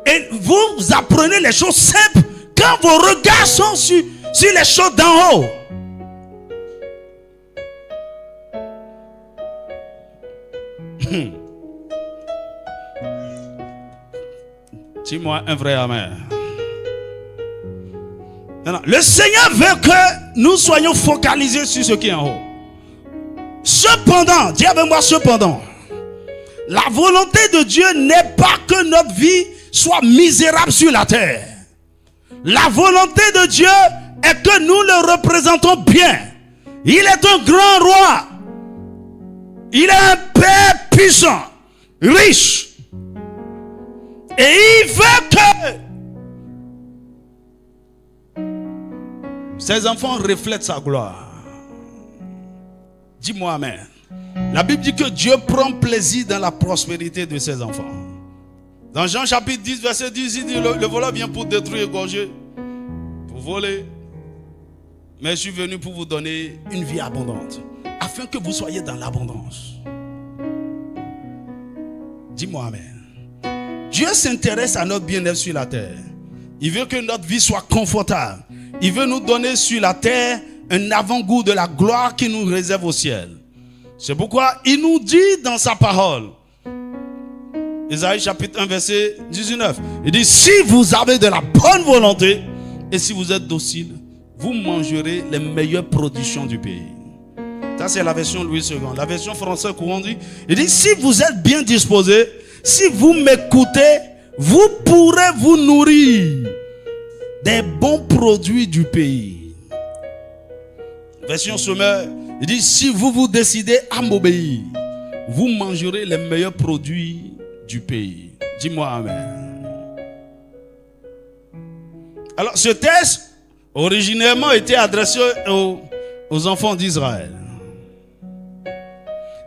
Et vous apprenez les choses simples quand vos regards sont sur les choses d'en haut. Dis-moi un vrai amen. Non, le Seigneur veut que nous soyons focalisés sur ce qui est en haut. Cependant, dis avec moi cependant, la volonté de Dieu n'est pas que notre vie soit misérable sur la terre. La volonté de Dieu est que nous le représentons bien. Il est un grand roi. Il est un Père puissant, riche. Et il veut que ses enfants reflètent sa gloire. Dis-moi amen. La Bible dit que Dieu prend plaisir dans la prospérité de ses enfants. Dans Jean chapitre 10, verset 10, il dit le voleur vient pour détruire, égorger, pour voler. Mais je suis venu pour vous donner une vie abondante, afin que vous soyez dans l'abondance. Dis-moi amen. Dieu s'intéresse à notre bien-être sur la terre. Il veut que notre vie soit confortable. Il veut nous donner sur la terre un avant-goût de la gloire qui nous réserve au ciel. C'est pourquoi il nous dit dans sa parole, Isaïe chapitre 1 verset 19, il dit: si vous avez de la bonne volonté et si vous êtes docile, vous mangerez les meilleures productions du pays. Ça c'est la version Louis II. La version française courant dit, il dit: si vous êtes bien disposé, si vous m'écoutez, vous pourrez vous nourrir des bons produits du pays. Version Sommet, il dit: si vous vous décidez à m'obéir, vous mangerez les meilleurs produits du pays. Dis-moi amen. Alors ce texte originellement était adressé aux enfants d'Israël.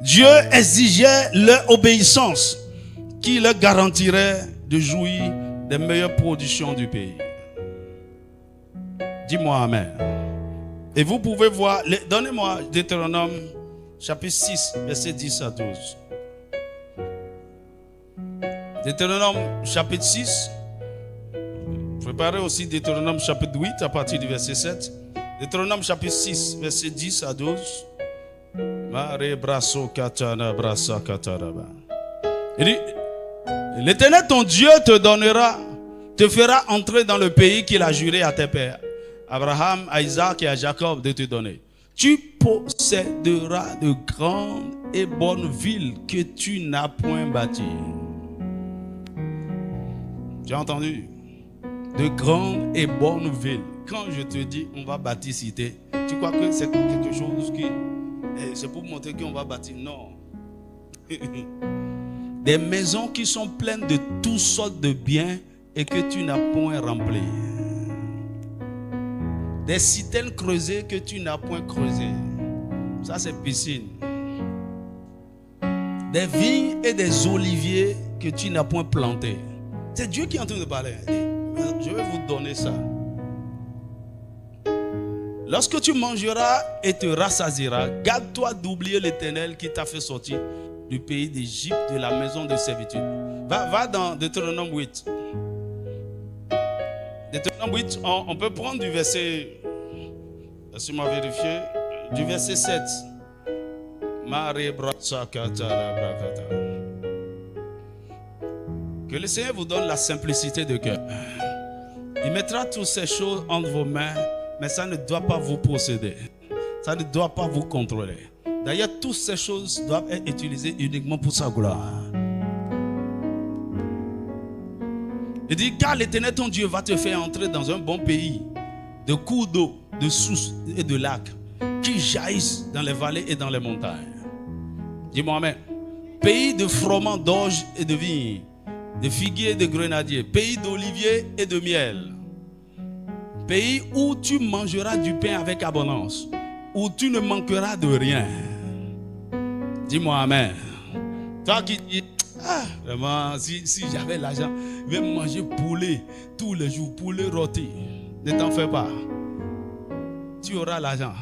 Dieu exigeait leur obéissance qui leur garantirait de jouir des meilleures productions du pays. Dis-moi amen. Et vous pouvez voir, donnez-moi Deutéronome chapitre 6, verset 10 à 12. Deutéronome chapitre 6. Préparez aussi Deutéronome chapitre 8 à partir du verset 7. Deutéronome chapitre 6, verset 10 à 12. Il dit: l'Éternel ton Dieu te fera entrer dans le pays qu'il a juré à tes pères, Abraham, à Isaac et à Jacob de te donner. Tu posséderas de grandes et bonnes villes que tu n'as point bâties. Tu as entendu? De grandes et bonnes villes. Quand je te dis on va bâtir cité, tu crois que c'est quelque chose qui... c'est pour montrer qu'on va bâtir? Non. Des maisons qui sont pleines de toutes sortes de biens et que tu n'as point rempli. Des citernes creusées que tu n'as point creusées. Ça c'est piscine. Des vignes et des oliviers que tu n'as point plantés. C'est Dieu qui est en train de parler. Je vais vous donner ça. Lorsque tu mangeras et te rassasieras, garde-toi d'oublier l'Éternel qui t'a fait sortir du pays d'Égypte, de la maison de servitude. Va dans Deutéronome 8. Deutéronome 8, on peut prendre du verset, laissez-moi vérifier, du verset 7. Que le Seigneur vous donne la simplicité de cœur. Il mettra toutes ces choses entre vos mains, mais ça ne doit pas vous posséder. Ça ne doit pas vous contrôler. D'ailleurs, toutes ces choses doivent être utilisées uniquement pour sa gloire. Il dit: car l'Éternel ton Dieu va te faire entrer dans un bon pays, de cours d'eau, de sources et de lacs, qui jaillissent dans les vallées et dans les montagnes. Dis-moi amen. Pays de froment, d'orge et de vignes, de figuiers et de grenadiers, pays d'oliviers et de miel. Pays où tu mangeras du pain avec abondance, où tu ne manqueras de rien. Dis-moi amen. Toi qui dis, vraiment, si j'avais l'argent, je vais manger poulet tous les jours, poulet rôti. Ne t'en fais pas. Tu auras l'argent.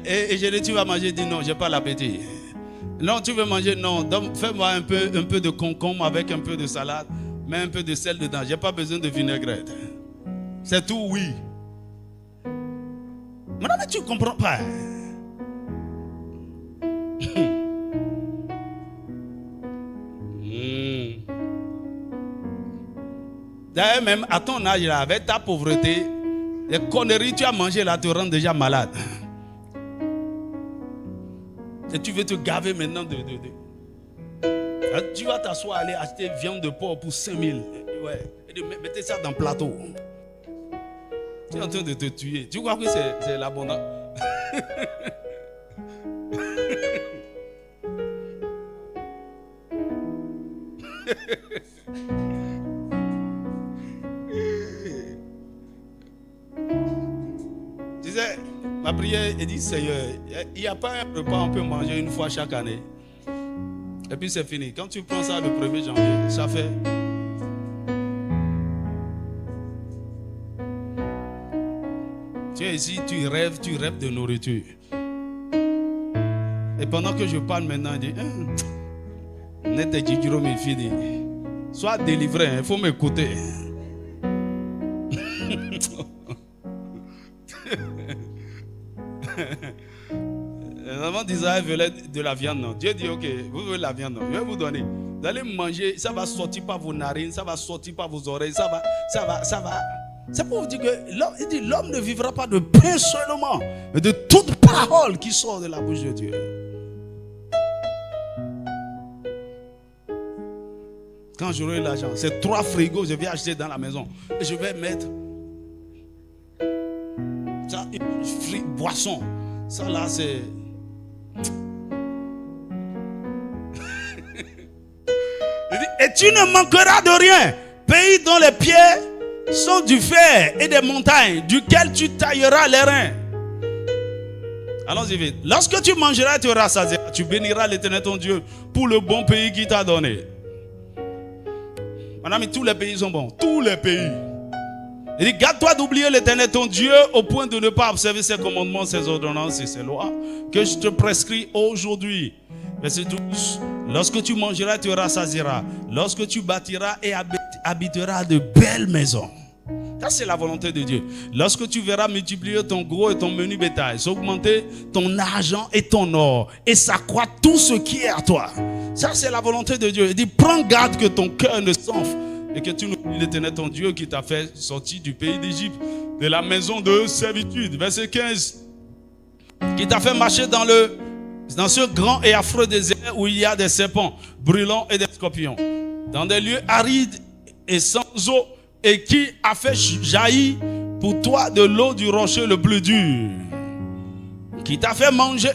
Et je dis, tu vas manger, dis non, je n'ai pas l'appétit. Non, tu veux manger, non, fais-moi un peu de concombre avec un peu de salade, mets un peu de sel dedans. Je n'ai pas besoin de vinaigrette. C'est tout, oui. Mais tu ne comprends pas. D'ailleurs, même à ton âge, là, avec ta pauvreté, les conneries que tu as mangées là te rendent déjà malade. Et tu veux te gaver maintenant tu vas t'asseoir, aller acheter viande de porc pour 5 000. Ouais. Et mettez ça dans le plateau. Tu es en train de te tuer. Tu crois que c'est l'abondance? Tu sais, ma prière est dit, Seigneur, il n'y a pas un repas on peut manger une fois chaque année. Et puis c'est fini. Quand tu prends ça le 1er janvier, ça fait... Tu es ici, tu rêves de nourriture. Et pendant que je parle maintenant, je dis, sois délivré, il faut m'écouter. Les enfants d'Israël veulent de la viande, non. Dieu dit, ok, vous voulez la viande, non. Je vais vous donner. Vous allez manger, ça va sortir par vos narines, ça va sortir par vos oreilles, ça va. C'est pour vous dire que l'homme ne vivra pas de pain seulement, mais de toute parole qui sort de la bouche de Dieu. Quand j'aurai l'argent, c'est 3 frigos, je vais acheter dans la maison. Et je vais mettre ça, une boisson. Ça là, c'est... Et tu ne manqueras de rien. Pays dont les pieds sont du fer et des montagnes, duquel tu tailleras les reins. Allons-y vite. Lorsque tu mangeras, tu auras rassasié. Tu béniras l'Éternel ton Dieu pour le bon pays qu'il t'a donné. Mon ami, tous les pays sont bons. Tous les pays. Il dit, garde-toi d'oublier l'Éternel ton Dieu au point de ne pas observer ses commandements, ses ordonnances et ses lois que je te prescris aujourd'hui. Verset 12. Lorsque tu mangeras, tu rassasieras. Lorsque tu bâtiras et habiteras de belles maisons. Ça, c'est la volonté de Dieu. Lorsque tu verras multiplier ton gros et ton menu bétail, s'augmenter ton argent et ton or, et s'accroître tout ce qui est à toi. Ça, c'est la volonté de Dieu. Il dit, prends garde que ton cœur ne s'enfle et que tu n'oublies l'Éternel ton Dieu qui t'a fait sortir du pays d'Égypte, de la maison de servitude. Verset 15. Qui t'a fait marcher dans ce grand et affreux désert où il y a des serpents brûlants et des scorpions, dans des lieux arides et sans eau, et qui a fait jaillir pour toi de l'eau du rocher le plus dur, qui t'a fait manger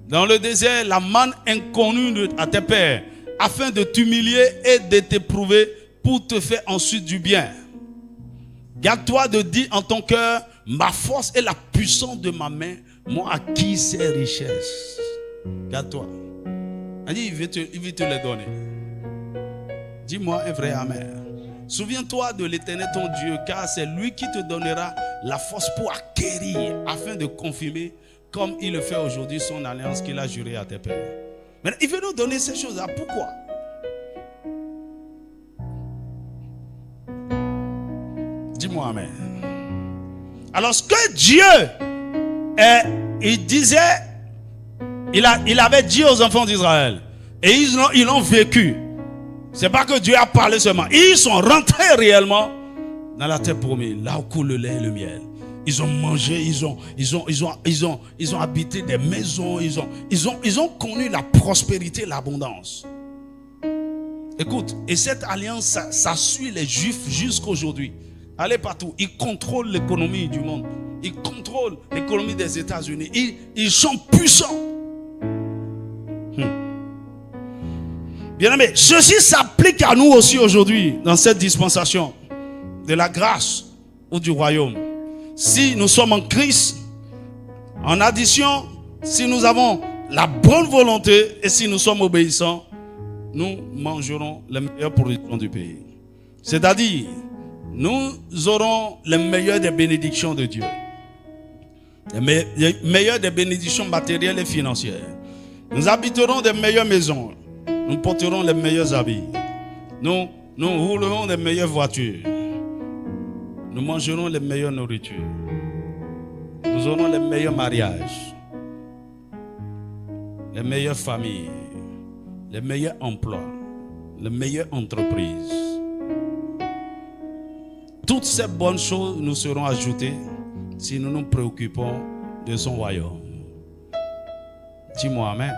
dans le désert la manne inconnue à tes pères, afin de t'humilier et de t'éprouver pour te faire ensuite du bien. Garde-toi de dire en ton cœur, ma force et la puissance de ma main m'ont acquis ces richesses. Garde-toi. Il dit, il veut te les donner. Dis-moi un vrai amen. Souviens-toi de l'Éternel ton Dieu, car c'est lui qui te donnera la force pour acquérir, afin de confirmer, comme il le fait aujourd'hui, son alliance qu'il a jurée à tes pères. Mais il veut nous donner ces choses-là. Pourquoi? Dis-moi amen. Alors ce que Dieu il disait, il avait dit aux enfants d'Israël, et ils l'ont vécu. C'est pas que Dieu a parlé seulement. Ils sont rentrés réellement dans la terre promise, là où coule le lait et le miel. Ils ont mangé, ils ont habité des maisons, ils ont connu la prospérité, l'abondance. Écoute, et cette alliance, ça suit les Juifs jusqu'à aujourd'hui. Allez partout, ils contrôlent l'économie du monde. Ils contrôlent l'économie des États-Unis. Ils sont puissants. Bien-aimés, ceci s'applique à nous aussi aujourd'hui, dans cette dispensation de la grâce ou du royaume. Si nous sommes en Christ, en addition, si nous avons la bonne volonté et si nous sommes obéissants, nous mangerons les meilleures productions du pays. C'est-à-dire, nous aurons les meilleures des bénédictions de Dieu. Les meilleures des bénédictions matérielles et financières. Nous habiterons des meilleures maisons. Nous porterons les meilleurs habits. Nous roulerons les meilleures voitures. Nous mangerons les meilleures nourritures. Nous aurons les meilleurs mariages. Les meilleures familles. Les meilleurs emplois. Les meilleures entreprises. Toutes ces bonnes choses nous seront ajoutées si nous nous préoccupons de son royaume. Dis-moi amen.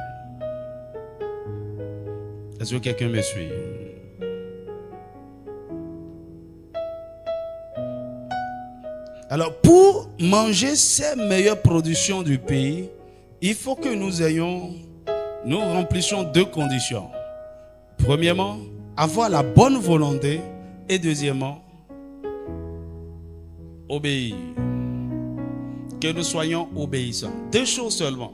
Est-ce que quelqu'un me suit? Alors, pour manger ces meilleures productions du pays, il faut que nous remplissions deux conditions. Premièrement, avoir la bonne volonté et deuxièmement, obéir. Que nous soyons obéissants. Deux choses seulement.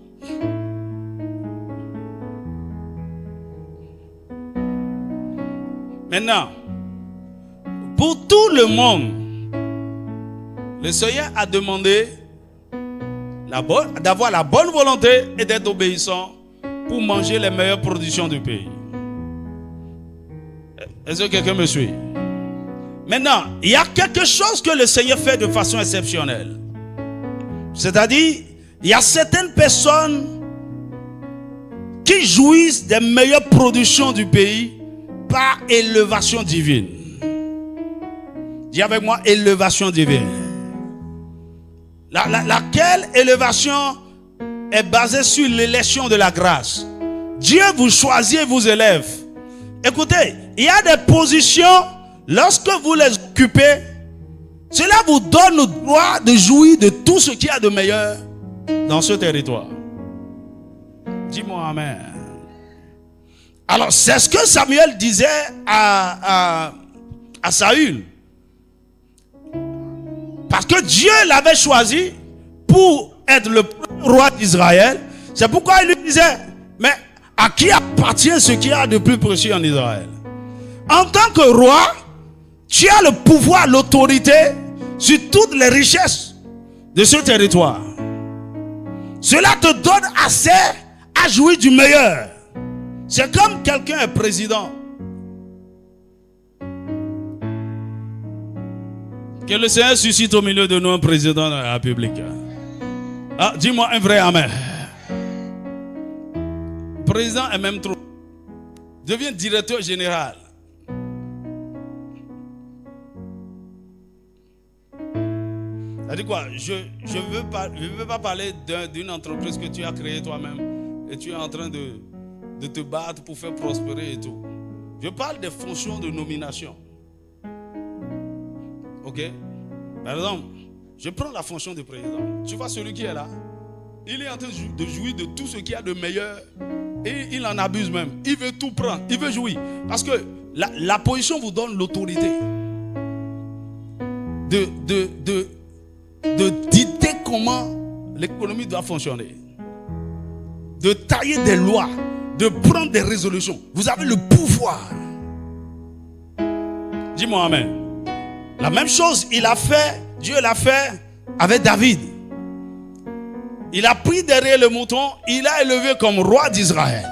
Maintenant, pour tout le monde, le Seigneur a demandé d'avoir la bonne volonté et d'être obéissant pour manger les meilleures productions du pays. Est-ce que quelqu'un me suit? Maintenant, il y a quelque chose que le Seigneur fait de façon exceptionnelle. C'est-à-dire, il y a certaines personnes qui jouissent des meilleures productions du pays par élévation divine. Dis avec moi, élévation divine. Laquelle élévation est basée sur l'élection de la grâce. Dieu vous choisit et vous élève. Écoutez, il y a des positions, lorsque vous les occupez, cela vous donne le droit de jouir de tout ce qu'il y a de meilleur dans ce territoire. Dis-moi amen. Alors, c'est ce que Samuel disait à Saül. Parce que Dieu l'avait choisi pour être le roi d'Israël. C'est pourquoi il lui disait, mais à qui appartient ce qu'il y a de plus précieux en Israël? En tant que roi, tu as le pouvoir, l'autorité sur toutes les richesses de ce territoire. Cela te donne assez à jouir du meilleur. C'est comme quelqu'un est président. Que le Seigneur suscite au milieu de nous un président de la République. Ah, dis-moi un vrai amen. Président est même trop. Devient directeur général. Ça dit quoi? Je veux pas parler d'une entreprise que tu as créée toi-même et tu es en train de te battre pour faire prospérer et tout. Je parle des fonctions de nomination. Ok? Par exemple, je prends la fonction de président. Tu vois celui qui est là? Il est en train de jouir de tout ce qu'il y a de meilleur et il en abuse même. Il veut tout prendre, il veut jouir. Parce que la position vous donne l'autorité de dicter comment l'économie doit fonctionner, de tailler des lois, de prendre des résolutions. Vous avez le pouvoir. Dis-moi amen. La même chose, Dieu l'a fait avec David. Il a pris derrière le mouton, il l'a élevé comme roi d'Israël.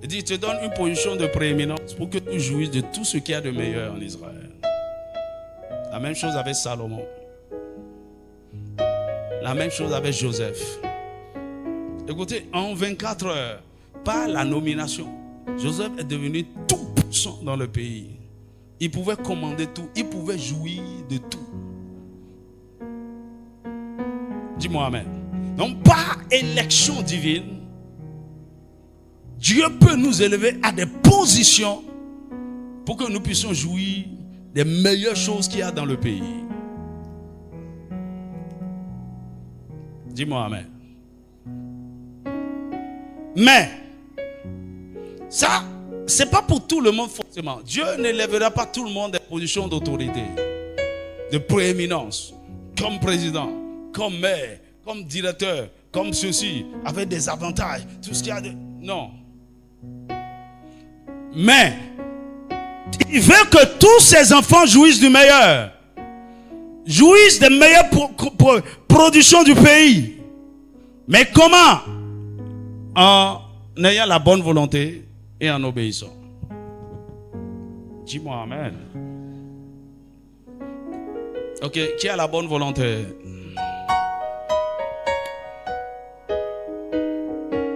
Il dit, je te donne une position de prééminence pour que tu jouisses de tout ce qu'il y a de meilleur en Israël. La même chose avec Salomon. La même chose avec Joseph. Écoutez, en 24 heures, par la nomination, Joseph est devenu tout puissant dans le pays. Il pouvait commander tout, il pouvait jouir de tout. Dis-moi amen. Donc par élection divine, Dieu peut nous élever à des positions pour que nous puissions jouir des meilleures choses qu'il y a dans le pays. Dis-moi amen. Mais Ça, c'est pas pour tout le monde forcément. Dieu n'élèvera pas tout le monde des positions d'autorité, de prééminence, comme président, comme maire, comme directeur, comme ceci, avec des avantages, tout ce qu'il y a de... Non. Mais, il veut que tous ses enfants jouissent du meilleur. Jouissent des meilleures productions du pays. Mais comment? En ayant la bonne volonté et en obéissant. Dis-moi amen. Ok, qui a la bonne volonté?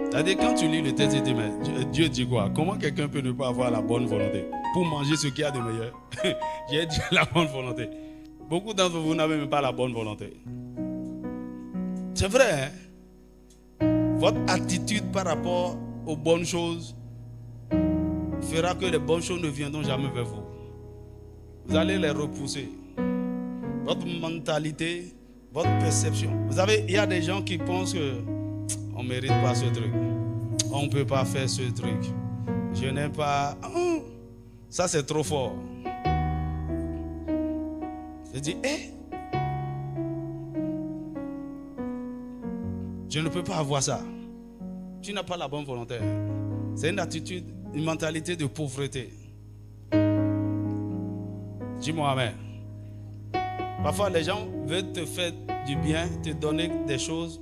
C'est-à-dire, quand tu lis le texte, tu dis, mais Dieu dit quoi? Comment quelqu'un peut ne pas avoir la bonne volonté pour manger ce qu'il y a de meilleur? J'ai dit la bonne volonté. Beaucoup d'entre vous n'avez même pas la bonne volonté. C'est vrai, hein? Votre attitude par rapport aux bonnes choses fera que les bonnes choses ne viendront jamais vers vous. Vous allez les repousser. Votre mentalité, votre perception. Vous savez, il y a des gens qui pensent que on ne mérite pas ce truc. On ne peut pas faire ce truc. Je n'ai pas... Ça, c'est trop fort. Je dis, je ne peux pas avoir ça. Tu n'as pas la bonne volonté. C'est une attitude, une mentalité de pauvreté. Dis-moi amen. Parfois, les gens veulent te faire du bien, te donner des choses.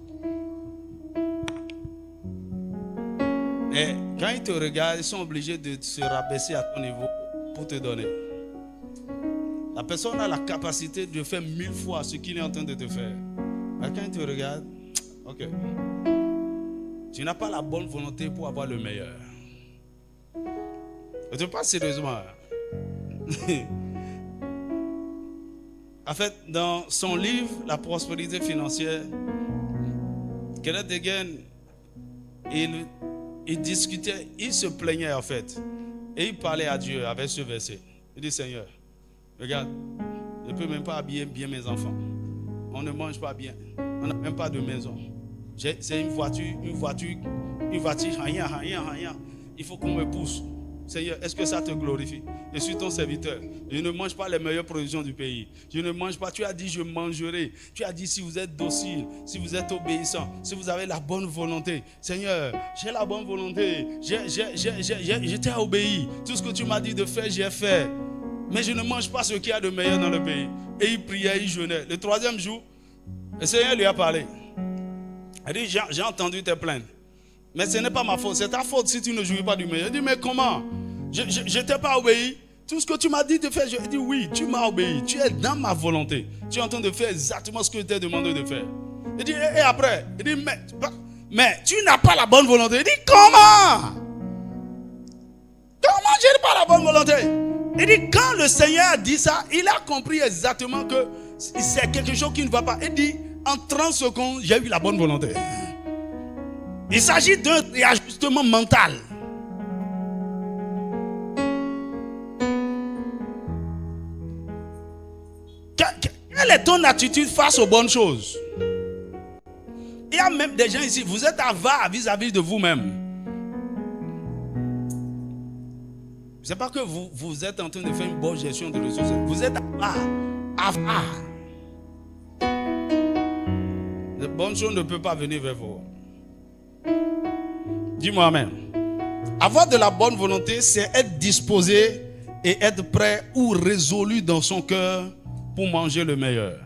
Et quand ils te regardent, ils sont obligés de se rabaisser à ton niveau pour te donner. La personne a la capacité de faire 1000 fois ce qu'il est en train de te faire. Mais quand il te regarde, ok, tu n'as pas la bonne volonté pour avoir le meilleur. Je te parle sérieusement. En fait, dans son livre, La prospérité financière, Kenneth Hagin, il discutait, il se plaignait en fait. Et il parlait à Dieu avec ce verset. Il dit, Seigneur, regarde, je ne peux même pas habiller bien mes enfants. On ne mange pas bien. On n'a même pas de maison. C'est une voiture, rien. Il faut qu'on me pousse. Seigneur, est-ce que ça te glorifie? Je suis ton serviteur. Je ne mange pas les meilleures productions du pays. Je ne mange pas. Tu as dit, je mangerai. Tu as dit, si vous êtes docile, si vous êtes obéissant, si vous avez la bonne volonté. Seigneur, j'ai la bonne volonté. Je t'ai obéi. Tout ce que tu m'as dit de faire, j'ai fait. Mais je ne mange pas ce qu'il y a de meilleur dans le pays. Et il priait, il jeûnait. Le troisième jour, le Seigneur lui a parlé. Il dit, j'ai entendu tes plaintes. Mais ce n'est pas ma faute. C'est ta faute si tu ne jouis pas du meilleur. Il dit, mais comment? Je ne t'ai pas obéi. Tout ce que tu m'as dit de faire, je dis oui, tu m'as obéi. Tu es dans ma volonté. Tu es en train de faire exactement ce que je t'ai demandé de faire. Il dit, et après? Il dit, mais tu n'as pas la bonne volonté. Il dit, comment? Comment je n'ai pas la bonne volonté? Il dit, quand le Seigneur a dit ça, il a compris exactement que c'est quelque chose qui ne va pas. Il dit, en 30 secondes, j'ai eu la bonne volonté. Il s'agit d'un réajustement mental. Quelle est ton attitude face aux bonnes choses? Il y a même des gens ici, vous êtes avares vis-à-vis de vous-même. Ce n'est pas que vous êtes en train de faire une bonne gestion de ressources. Vous êtes avare. Les bonnes choses ne peuvent pas venir vers vous. Dis-moi amen. Avoir de la bonne volonté, c'est être disposé et être prêt ou résolu dans son cœur pour manger le meilleur.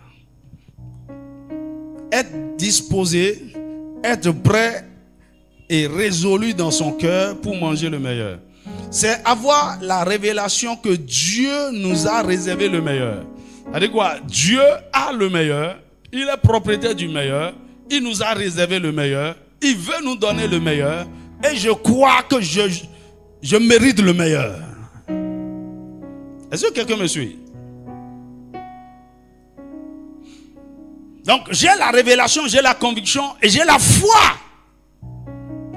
Être disposé, être prêt et résolu dans son cœur pour manger le meilleur. C'est avoir la révélation que Dieu nous a réservé le meilleur. C'est-à-dire quoi? Dieu a le meilleur. Il est propriétaire du meilleur. Il nous a réservé le meilleur. Il veut nous donner le meilleur. Et je crois que je mérite le meilleur. Est-ce que quelqu'un me suit? Donc j'ai la révélation, j'ai la conviction et j'ai la foi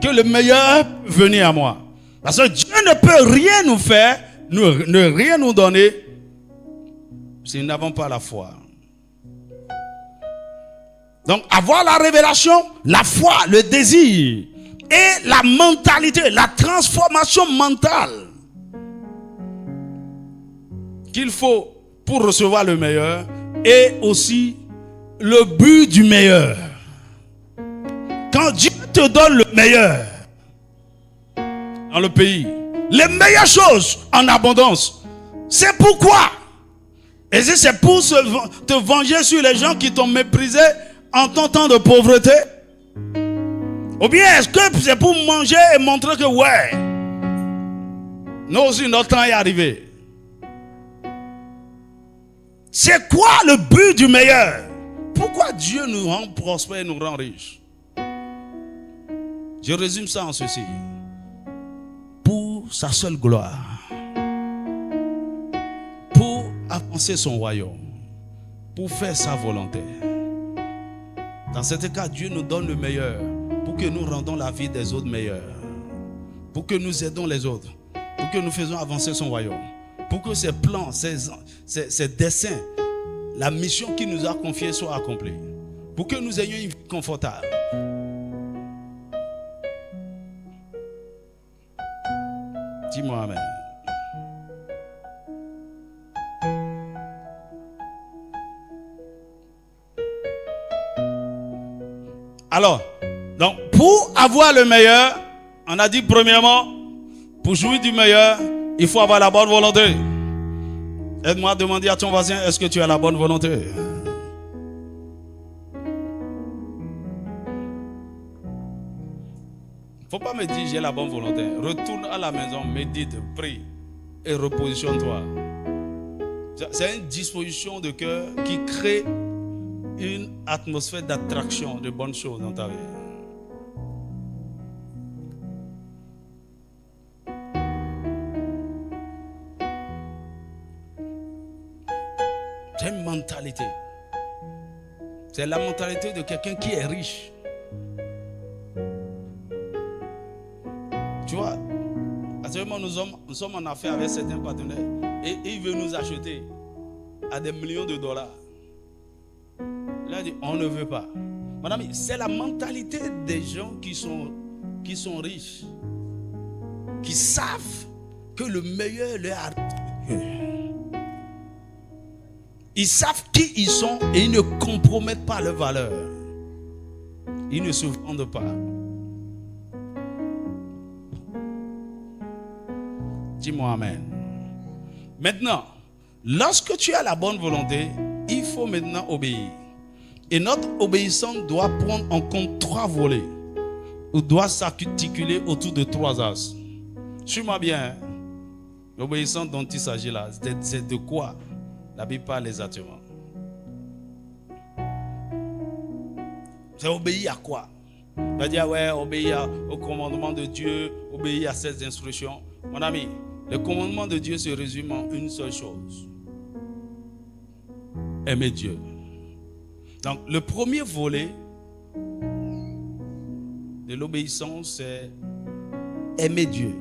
que le meilleur venait à moi. Parce que Dieu ne peut rien nous faire, ne rien nous donner si nous n'avons pas la foi. Donc avoir la révélation, la foi, le désir et la mentalité, la transformation mentale qu'il faut pour recevoir le meilleur et aussi le but du meilleur. Quand Dieu te donne le meilleur dans le pays, les meilleures choses en abondance, c'est pourquoi? Et si c'est pour te venger sur les gens qui t'ont méprisé en ton temps de pauvreté? Ou bien est-ce que c'est pour manger et montrer que ouais, nous aussi notre temps est arrivé? C'est quoi le but du meilleur? Pourquoi Dieu nous rend prospères et nous rend riches? Je résume ça en ceci. Pour sa seule gloire. Pour avancer son royaume. Pour faire sa volonté. Dans cet cas, Dieu nous donne le meilleur. Pour que nous rendons la vie des autres meilleure. Pour que nous aidons les autres. Pour que nous faisons avancer son royaume. Pour que ses plans, ses desseins, la mission qu'il nous a confiée soit accomplie. Pour que nous ayons une vie confortable. Dis-moi amen. Alors, donc pour avoir le meilleur, on a dit premièrement, pour jouir du meilleur, il faut avoir la bonne volonté. Aide-moi à demander à ton voisin, est-ce que tu as la bonne volonté? Faut pas me dire j'ai la bonne volonté. Retourne à la maison, médite, prie et repositionne-toi. C'est une disposition de cœur qui crée une atmosphère d'attraction de bonnes choses dans ta vie. C'est une mentalité. C'est la mentalité de quelqu'un qui est riche. Tu vois, actuellement nous sommes en affaire avec certains partenaires et ils veulent nous acheter à des millions de dollars. Là, il dit, on ne veut pas. Mon ami, c'est la mentalité des gens qui sont riches, qui savent que le meilleur leur arrive. Ils savent qui ils sont et ils ne compromettent pas leurs valeurs. Ils ne se vendent pas. Dis-moi amen. Maintenant, lorsque tu as la bonne volonté, il faut maintenant obéir. Et notre obéissance doit prendre en compte 3 volets. Ou doit s'articuler autour de 3 axes. Suis-moi bien. Hein? L'obéissance dont il s'agit là, c'est de quoi la Bible parle exactement. C'est obéir à quoi? On va dire, ouais, obéir au commandement de Dieu, obéir à ses instructions. Mon ami, le commandement de Dieu se résume en une seule chose. Aimer Dieu. Donc, le premier volet de l'obéissance, c'est aimer Dieu.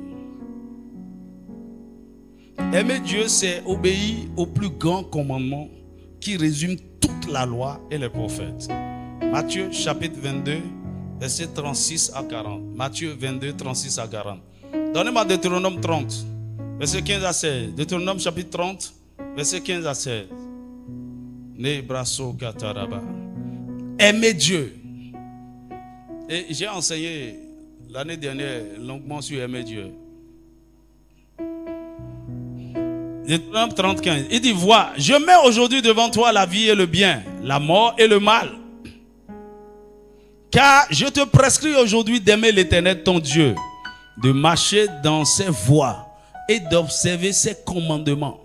Aimer Dieu, c'est obéir au plus grand commandement qui résume toute la loi et les prophètes. Matthieu chapitre 22, versets 36 à 40. Matthieu 22, 36 à 40. Donnez-moi Deutéronome 30, verset 15 à 16. Deutéronome chapitre 30, verset 15 à 16. Nebraso kataraba. Aimer Dieu. Et j'ai enseigné l'année dernière longuement sur aimer Dieu. Deutéronome 30, 15. Il dit, vois, je mets aujourd'hui devant toi la vie et le bien, la mort et le mal. Car je te prescris aujourd'hui d'aimer l'Éternel ton Dieu, de marcher dans ses voies et d'observer ses commandements.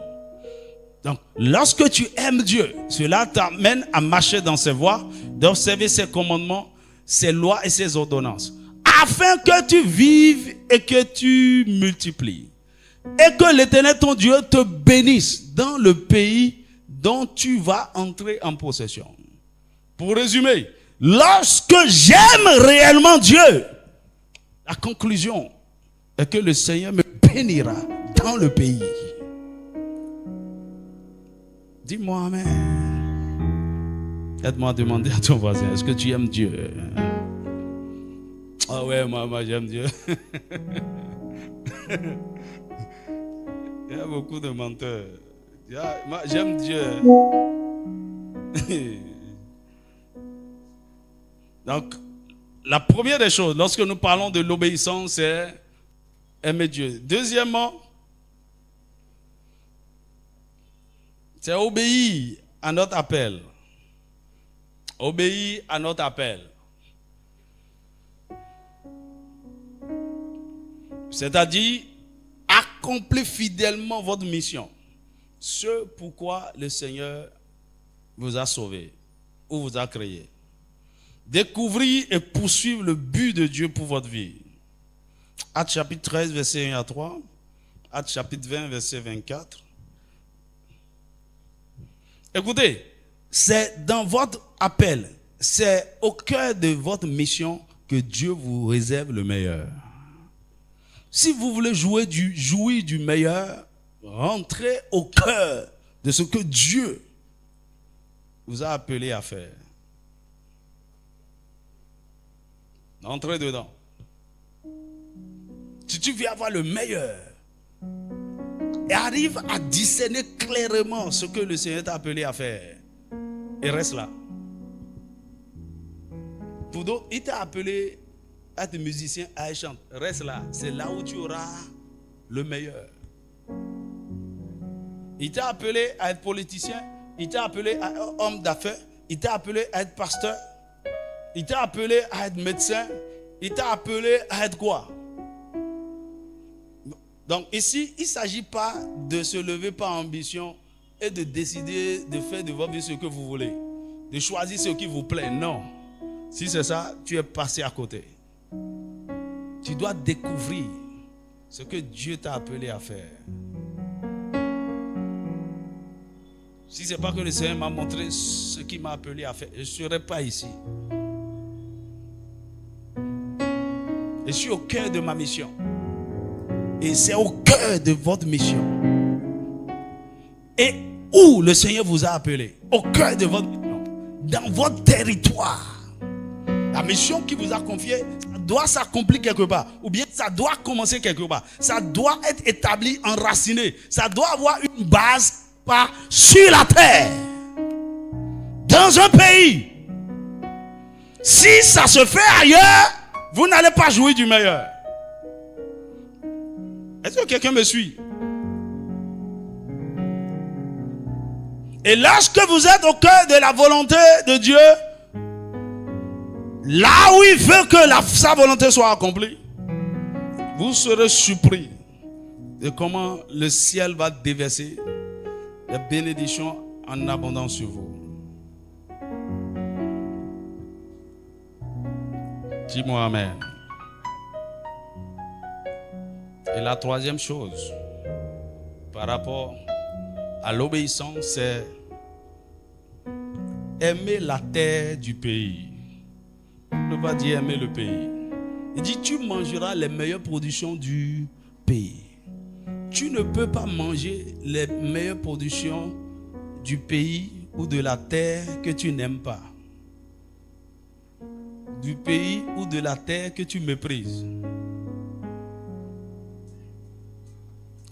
Donc, lorsque tu aimes Dieu, cela t'amène à marcher dans ses voies, d'observer ses commandements, ses lois et ses ordonnances, afin que tu vives et que tu multiplies. Et que l'Éternel ton Dieu te bénisse dans le pays dont tu vas entrer en possession. Pour résumer, lorsque j'aime réellement Dieu, la conclusion est que le Seigneur me bénira dans le pays. Dis-moi amen. Aide-moi à demander à ton voisin, est-ce que tu aimes Dieu? Ah ouais, moi j'aime Dieu. Il y a beaucoup de menteurs. Moi, j'aime Dieu. Donc, la première des choses, lorsque nous parlons de l'obéissance, c'est aimer Dieu. Deuxièmement, c'est obéir à notre appel. Obéir à notre appel. C'est-à-dire, accomplir fidèlement votre mission. Ce pourquoi le Seigneur vous a sauvé ou vous a créé. Découvrir et poursuivre le but de Dieu pour votre vie. Actes chapitre 13, verset 1 à 3. Actes chapitre 20, verset 24. Écoutez, c'est dans votre appel, c'est au cœur de votre mission que Dieu vous réserve le meilleur. Si vous voulez jouir du meilleur, rentrez au cœur de ce que Dieu vous a appelé à faire. Entrez dedans. Si tu veux avoir le meilleur et arrive à discerner clairement ce que le Seigneur t'a appelé à faire, et reste là. Pour d'autres, il t'a appelé à être musicien, à chanter. Reste là. C'est là où tu auras le meilleur. Il t'a appelé à être politicien. Il t'a appelé à être homme d'affaires. Il t'a appelé à être pasteur. Il t'a appelé à être médecin. Il t'a appelé à être quoi? Donc ici, il ne s'agit pas de se lever par ambition et de décider de faire de votre vie ce que vous voulez. De choisir ce qui vous plaît. Non. Si c'est ça, tu es passé à côté. Tu dois découvrir ce que Dieu t'a appelé à faire. Si ce n'est pas que le Seigneur m'a montré ce qu'il m'a appelé à faire, je ne serais pas ici. Je suis au cœur de ma mission. Et c'est au cœur de votre mission. Et où le Seigneur vous a appelé? Au cœur de votre mission. Dans votre territoire. La mission qu'il vous a confiée, ça doit s'accomplir quelque part. Ou bien ça doit commencer quelque part. Ça doit être établi, enraciné. Ça doit avoir une base sur la terre. Dans un pays. Si ça se fait ailleurs, vous n'allez pas jouir du meilleur. Est-ce que quelqu'un me suit? Et lorsque vous êtes au cœur de la volonté de Dieu, là où il veut que sa volonté soit accomplie, vous serez surpris de comment le ciel va déverser les bénédictions en abondance sur vous. Dis-moi amen. Et la troisième chose, par rapport à l'obéissance, c'est aimer la terre du pays. Ne pas dire aimer le pays. Il dit, tu mangeras les meilleures productions du pays. Tu ne peux pas manger les meilleures productions du pays ou de la terre que tu n'aimes pas. Du pays ou de la terre que tu méprises.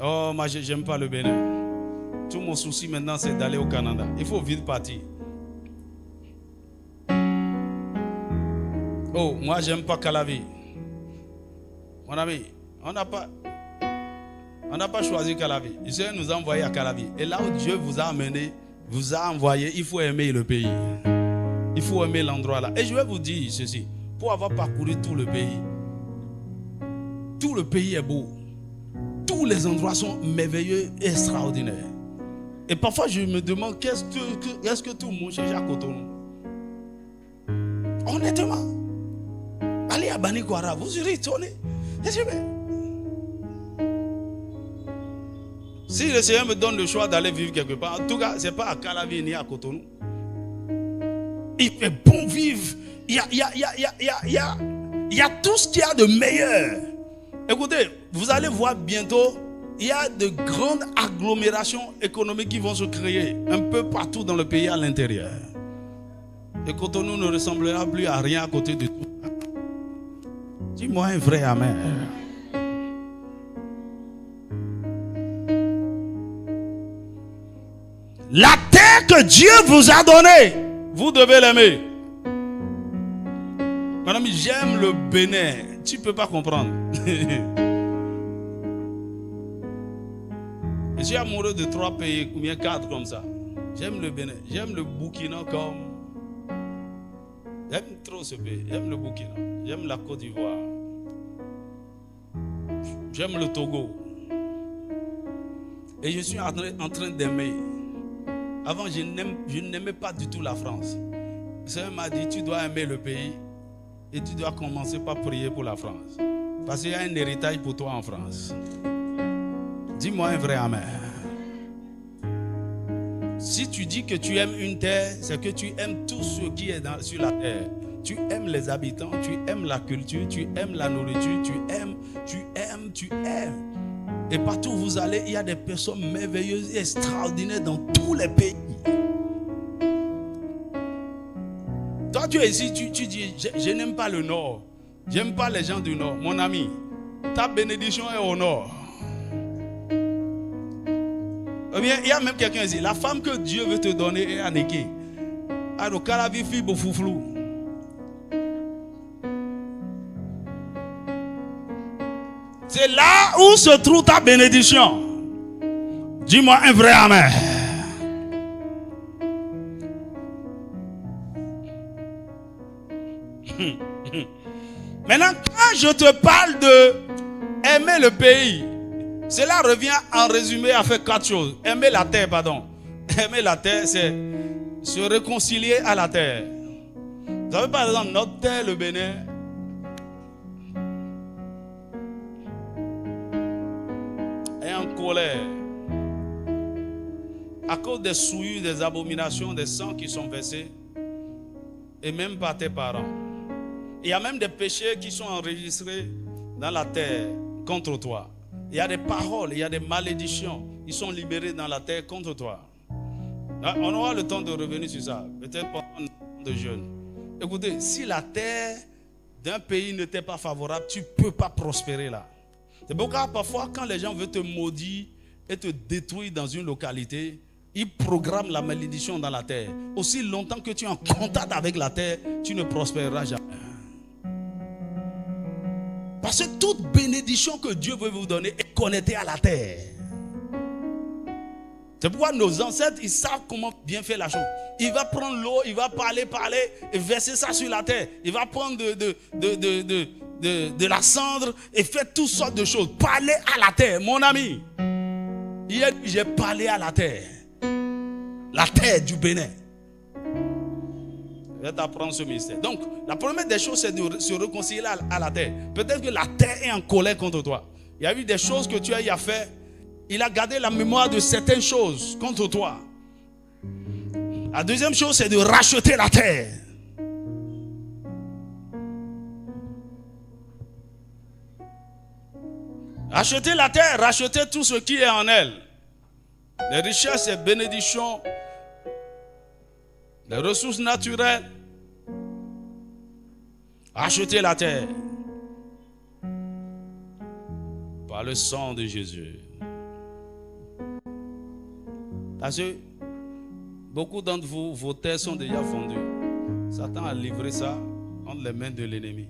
Oh, moi, j'aime pas le Bénin. Tout mon souci maintenant, c'est d'aller au Canada. Il faut vite partir. Oh, moi, j'aime pas Calavi. Mon ami, on n'a pas choisi Calavi. Il s'est nous envoyé à Calavi. Et là où Dieu vous a amené, vous a envoyé, il faut aimer le pays. Il faut aimer l'endroit là. Et je vais vous dire ceci. Pour avoir parcouru tout le pays est beau. Tous les endroits sont merveilleux et extraordinaires. Et parfois je me demande qu'est-ce que tout le monde cherche à Cotonou. Honnêtement. Allez à Banikwara, vous serez étonnés. Si le Seigneur me donne le choix d'aller vivre quelque part, en tout cas, ce n'est pas à Calavi ni à Cotonou. Il fait bon vivre. Il y a tout ce qu'il y a de meilleur. Écoutez, vous allez voir bientôt, il y a de grandes agglomérations économiques qui vont se créer un peu partout dans le pays à l'intérieur. Et Cotonou ne ressemblera plus à rien à côté de tout. Dis-moi un vrai amen. La terre que Dieu vous a donnée, vous devez l'aimer. Mon ami, j'aime le Bénin. Tu ne peux pas comprendre. Je suis amoureux de 3 pays, ou bien 4 comme ça. J'aime le Bénin. J'aime le Burkina comme... J'aime trop ce pays. J'aime le Burkina. J'aime la Côte d'Ivoire. J'aime le Togo. Et je suis en train d'aimer. Avant, je n'aimais pas du tout la France. Le Seigneur m'a dit, tu dois aimer le pays et tu dois commencer par prier pour la France. Parce qu'il y a un héritage pour toi en France. Dis-moi un vrai amen. Si tu dis que tu aimes une terre, c'est que tu aimes tout ce qui est sur la terre. Tu aimes les habitants, tu aimes la culture, tu aimes la nourriture, tu aimes. Et partout où vous allez, il y a des personnes merveilleuses et extraordinaires dans tous les pays. Toi, tu es ici, tu dis, je n'aime pas le Nord. J'aime pas les gens du Nord. Mon ami, ta bénédiction est au Nord. Eh bien, il y a même quelqu'un ici. La femme que Dieu veut te donner est Aniki. Alors, quand la vie fait beaucoup flou. C'est là où se trouve ta bénédiction. Dis-moi un vrai amen. Maintenant, quand je te parle de aimer le pays, cela revient en résumé à faire 4 choses. Aimer la terre, pardon. Aimer la terre, c'est se réconcilier à la terre. Vous savez par exemple, notre terre, le Bénin, est en colère à cause des souillures, des abominations, des sangs qui sont versés, et même par tes parents. Il y a même des péchés qui sont enregistrés dans la terre contre toi. Il y a des paroles, il y a des malédictions qui sont libérées dans la terre contre toi. On aura le temps de revenir sur ça, peut-être pendant un temps de jeûne. Écoutez, si la terre d'un pays ne t'est pas favorable, tu ne peux pas prospérer là. C'est pourquoi parfois quand les gens veulent te maudire et te détruire dans une localité, ils programment la malédiction dans la terre. Aussi longtemps que tu es en contact avec la terre, tu ne prospéreras jamais. Parce que toute bénédiction que Dieu veut vous donner est connectée à la terre. C'est pourquoi nos ancêtres, ils savent comment bien faire la chose. Il va prendre l'eau, il va parler et verser ça sur la terre. Il va prendre de la cendre et faire toutes sortes de choses. Parler à la terre, mon ami. Hier, j'ai parlé à la terre. La terre du Bénin. Je vais t'apprendre ce mystère. Donc, la première des choses, c'est de se réconcilier à la terre. Peut-être que la terre est en colère contre toi. Il y a eu des choses que tu as eu à faire. Il a gardé la mémoire de certaines choses contre toi. La deuxième chose, c'est de racheter la terre. Racheter la terre, racheter tout ce qui est en elle. Les richesses et bénédictions, les ressources naturelles. Racheter la terre. Par le sang de Jésus. Parce que beaucoup d'entre vous, vos terres sont déjà vendues. Satan a livré ça entre les mains de l'ennemi.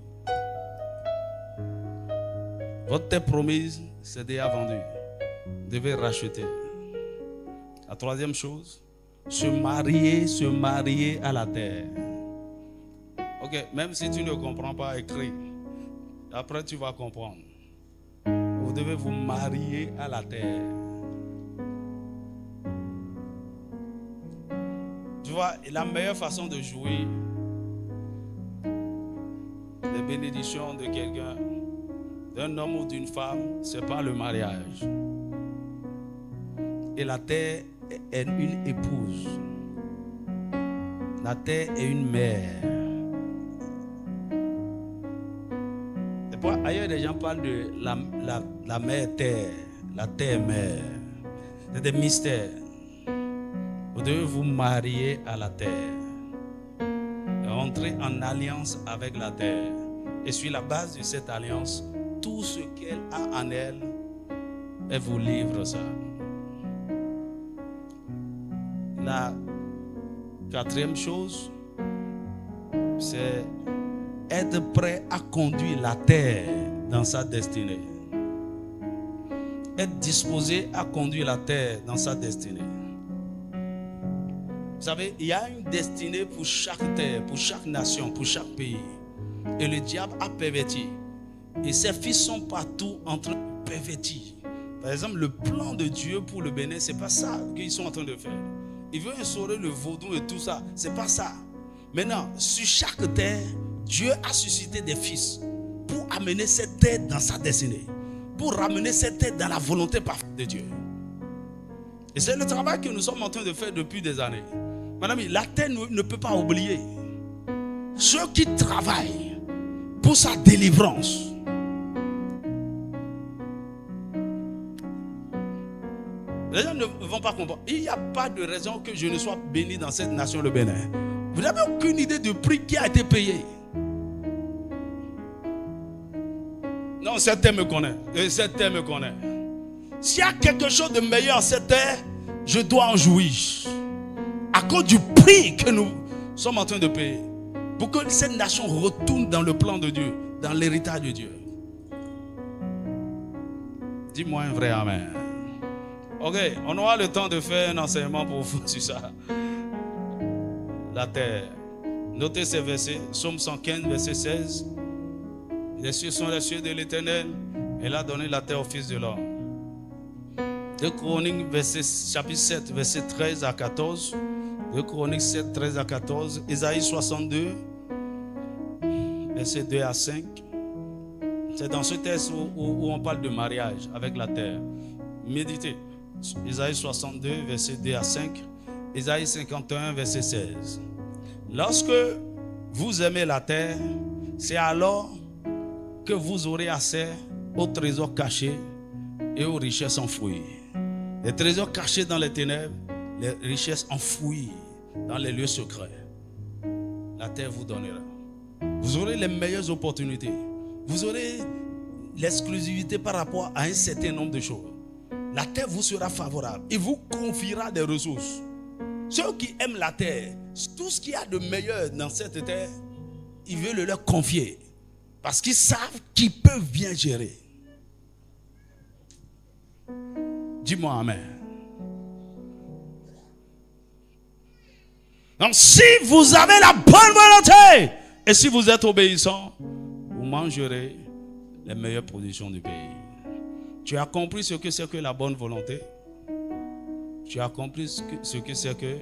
Votre terre promise, c'est déjà vendu. Vous devez racheter. La troisième chose, se marier à la terre. Ok, même si tu ne comprends pas, écrit. Après, tu vas comprendre. Vous devez vous marier à la terre. Tu vois, la meilleure façon de jouir les bénédictions de quelqu'un, d'un homme ou d'une femme, c'est par le mariage. Et la terre est une épouse. La terre est une mère. Et puis, ailleurs, les gens parlent de la mère terre, la terre mère. C'est des mystères. Vous devez vous marier à la terre. Rentrer en alliance avec la terre. Et sur la base de cette alliance, tout ce qu'elle a en elle, elle vous livre ça. La quatrième chose, c'est être prêt à conduire la terre dans sa destinée. Être disposé à conduire la terre dans sa destinée. Vous savez, il y a une destinée pour chaque terre, pour chaque nation, pour chaque pays. Et le diable a perverti. Et ses fils sont partout en train de pervertir. Par exemple, le plan de Dieu pour le Bénin, ce n'est pas ça qu'ils sont en train de faire. Ils veulent instaurer le vaudou et tout ça. Ce n'est pas ça. Maintenant, sur chaque terre, Dieu a suscité des fils pour amener cette terre dans sa destinée. Pour ramener cette terre dans la volonté parfaite de Dieu. Et c'est le travail que nous sommes en train de faire depuis des années. Madame, la terre ne peut pas oublier ceux qui travaillent pour sa délivrance. Les gens ne vont pas comprendre. Il n'y a pas de raison que je ne sois béni dans cette nation, le Bénin. Vous n'avez aucune idée du prix qui a été payé. Non, cette terre me connaît. Et cette terre me connaît. S'il y a quelque chose de meilleur en cette terre, je dois en jouir. À cause du prix que nous sommes en train de payer. Pour que cette nation retourne dans le plan de Dieu, dans l'héritage de Dieu. Dis-moi un vrai amen. Ok, on aura le temps de faire un enseignement pour vous sur ça. La terre. Notez ces versets. Psaume 115, verset 16. Les cieux sont les cieux de l'Éternel. Il a donné la terre au Fils de l'homme. 2 Chroniques, chapitre 7, verset 13 à 14. 2 Chroniques 7, 13 à 14. Isaïe 62, verset 2 à 5. C'est dans ce texte où on parle de mariage avec la terre. Méditez. Isaïe 62, verset 2 à 5. Isaïe 51, verset 16. Lorsque vous aimez la terre, c'est alors que vous aurez accès aux trésors cachés et aux richesses enfouies. Les trésors cachés dans les ténèbres, les richesses enfouies dans les lieux secrets. La terre vous donnera. Vous aurez les meilleures opportunités. Vous aurez l'exclusivité par rapport à un certain nombre de choses. La terre vous sera favorable. Il vous confiera des ressources. Ceux qui aiment la terre, tout ce qu'il y a de meilleur dans cette terre, ils veulent le leur confier. Parce qu'ils savent qu'ils peuvent bien gérer. Dis-moi amen. Donc si vous avez la bonne volonté et si vous êtes obéissant, vous mangerez les meilleures productions du pays. Tu as compris ce que c'est que la bonne volonté? Tu as compris ce que c'est que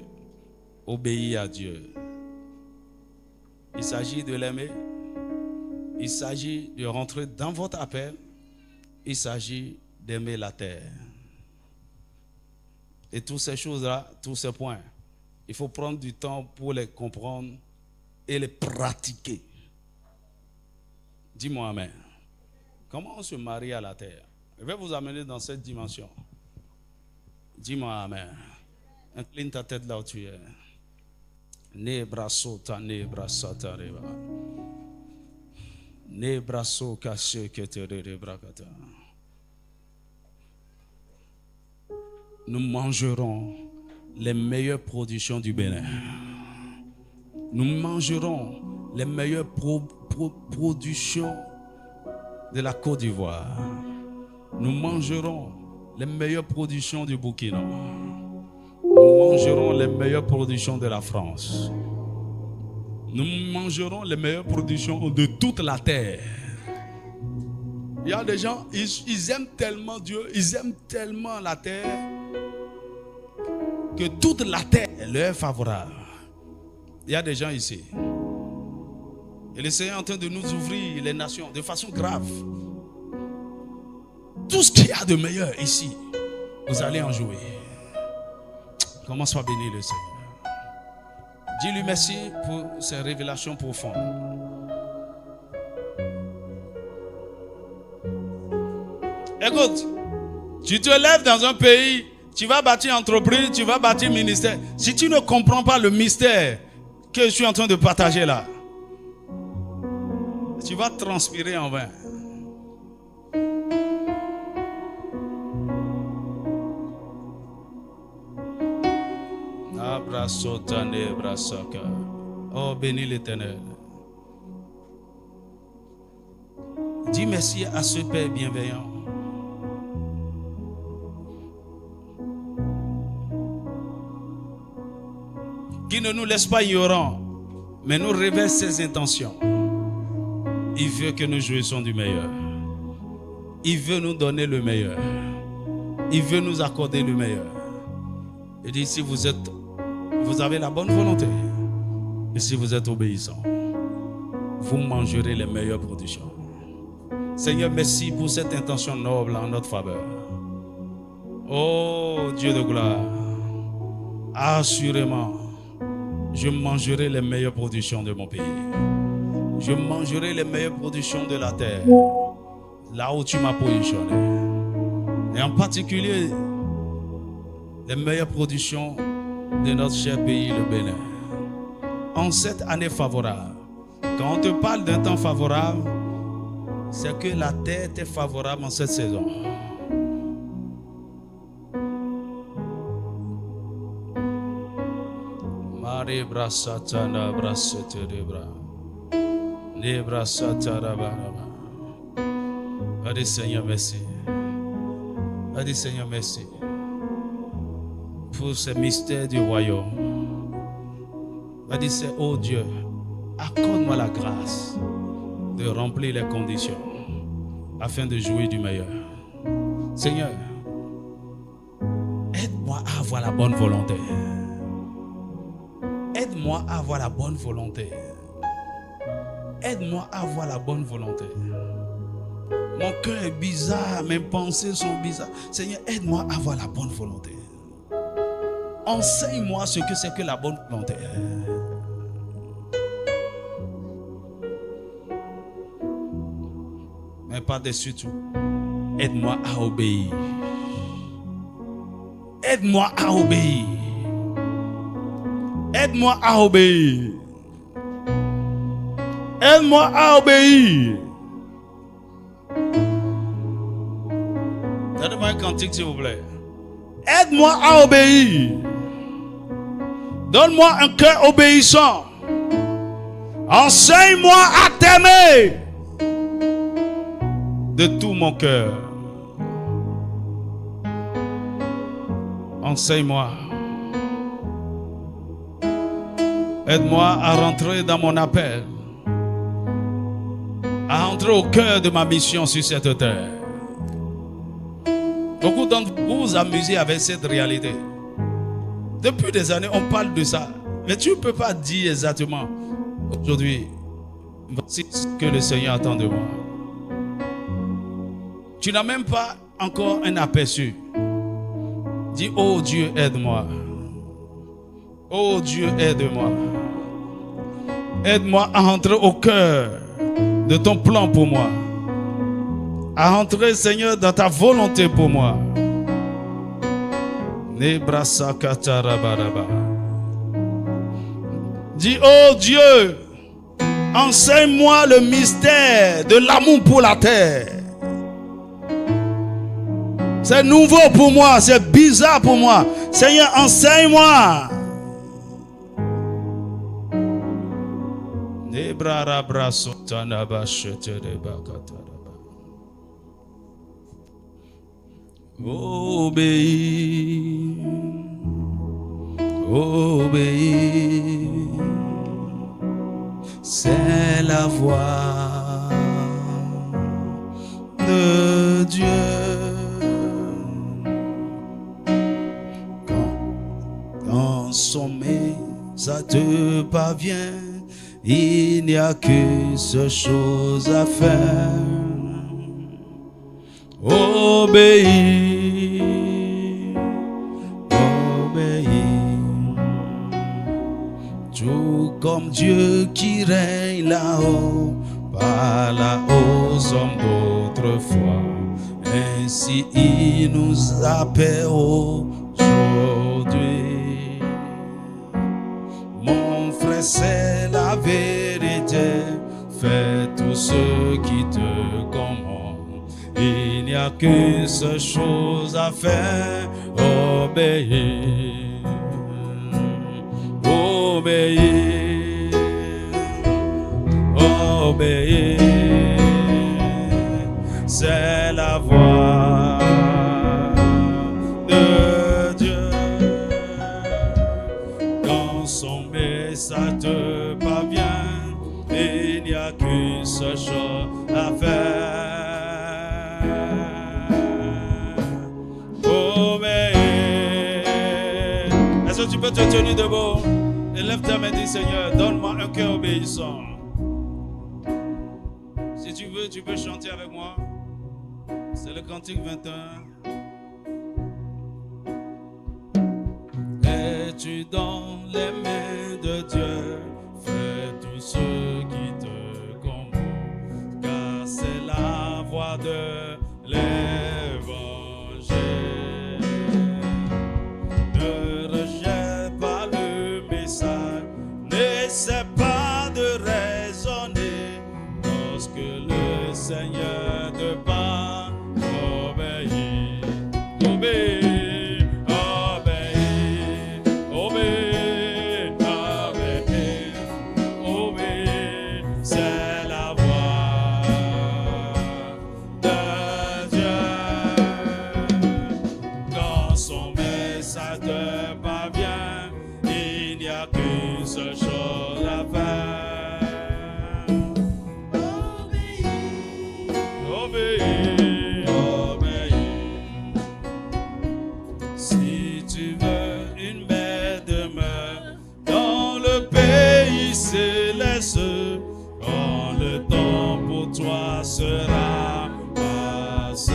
obéir à Dieu? Il s'agit de l'aimer. Il s'agit de rentrer dans votre appel. Il s'agit d'aimer la terre. Et toutes ces choses-là, tous ces points, il faut prendre du temps pour les comprendre et les pratiquer. Dis-moi amen. Comment on se marie à la terre? Je vais vous amener dans cette dimension. Dis-moi amen. Incline ta tête là où tu es. Ne brasso ta ne brassa ta reba. Ne brasso caché que te rebrakata. Nous mangerons les meilleures productions du Bénin. Nous mangerons les meilleures productions de la Côte d'Ivoire. Nous mangerons les meilleures productions du Burkina. Nous mangerons les meilleures productions de la France. Nous mangerons les meilleures productions de toute la terre. Il y a des gens, ils aiment tellement Dieu, ils aiment tellement la terre, que toute la terre leur est favorable. Il y a des gens ici. Et le Seigneur est en train de nous ouvrir les nations de façon grave. Tout ce qu'il y a de meilleur ici, vous allez en jouer. Comment soit béni le Seigneur. Dis-lui merci pour ces révélations profondes. Écoute, tu te lèves dans un pays, tu vas bâtir entreprise, tu vas bâtir ministère. Si tu ne comprends pas le mystère que je suis en train de partager là, Tu vas transpirer en vain. Oh, bénis l'Éternel. Dis merci à ce Père bienveillant. Qui ne nous laisse pas ignorants, mais nous révèle ses intentions. Il veut que nous jouissions du meilleur. Il veut nous donner le meilleur. Il veut nous accorder le meilleur. Il dit, si vous avez la bonne volonté, et si vous êtes obéissant, vous mangerez les meilleures productions. Seigneur, merci pour cette intention noble en notre faveur. Oh Dieu de gloire, assurément, je mangerai les meilleures productions de mon pays. Je mangerai les meilleures productions de la terre, là où tu m'as positionné. Et en particulier, les meilleures productions de notre cher pays, le Bénin. En cette année favorable, quand on te parle d'un temps favorable, c'est que la terre est favorable en cette saison. Marie Brassatana Brassete Debra. Nebra Satarabaraba. Allez Seigneur, merci. Allez Seigneur, merci. Pour ces mystères du royaume. Allez Seigneur, oh Dieu, accorde-moi la grâce de remplir les conditions afin de jouir du meilleur. Seigneur, aide-moi à avoir la bonne volonté. Aide-moi à avoir la bonne volonté. Aide-moi à avoir la bonne volonté. Mon cœur est bizarre, mes pensées sont bizarres. Seigneur, aide-moi à avoir la bonne volonté. Enseigne-moi ce que c'est que la bonne volonté. Mais par-dessus tout, aide-moi à obéir. Aide-moi à obéir. Aide-moi à obéir. Aide-moi à obéir. Donnez-moi un cantique, s'il vous plaît. Aide-moi à obéir. Donne-moi un cœur obéissant. Enseigne-moi à t'aimer de tout mon cœur. Enseigne-moi. Aide-moi à rentrer dans mon appel, à rentrer au cœur de ma mission sur cette terre. Beaucoup d'entre vous vous amusez avec cette réalité. Depuis des années, on parle de ça. Mais tu ne peux pas dire exactement, aujourd'hui, voici ce que le Seigneur attend de moi. Tu n'as même pas encore un aperçu. Dis, oh Dieu, aide-moi. Oh Dieu, aide-moi. Aide-moi à rentrer au cœur de ton plan pour moi. À rentrer, Seigneur, dans ta volonté pour moi. Dis, oh Dieu, enseigne-moi le mystère de l'amour pour la terre. C'est nouveau pour moi, c'est bizarre pour moi. Seigneur, enseigne-moi. Obéis, obéis, c'est la voix de Dieu. Quand sommeil ça te parvient, il n'y a qu'une seule chose à faire. Obéis, obéis, tout comme Dieu qui règne là-haut, parla aux hommes d'autrefois, ainsi il nous appelle aujourd'hui. Mon frère, c'est la vérité, fais tout ce Il n'y a qu'une seule chose à faire, obéir. Obéir. Obéir. C'est la voix de Dieu. Quand son message te parvient, il n'y a qu'une seule chose à faire. Obéir. Est-ce que tu peux te tenir debout? Et lève ta main et dis, Seigneur, donne-moi un cœur obéissant. Si tu veux, tu peux chanter avec moi. C'est le cantique 21. Es-tu dans les mains de Dieu? Fais tout ce qui te convient, car c'est la voix de l'évangile. Ne rejette pas le message, n'essaie pas de raisonner. Lorsque le Seigneur te parle, obéis, obéis, obéis, obéis, obéis, obéis. C'est la voix de Dieu. Quand son message te parvient, il n'y a qu'une seule chose à faire. Obéis, obéis. Si tu veux une belle demeure dans le pays céleste, quand le temps pour toi sera passé,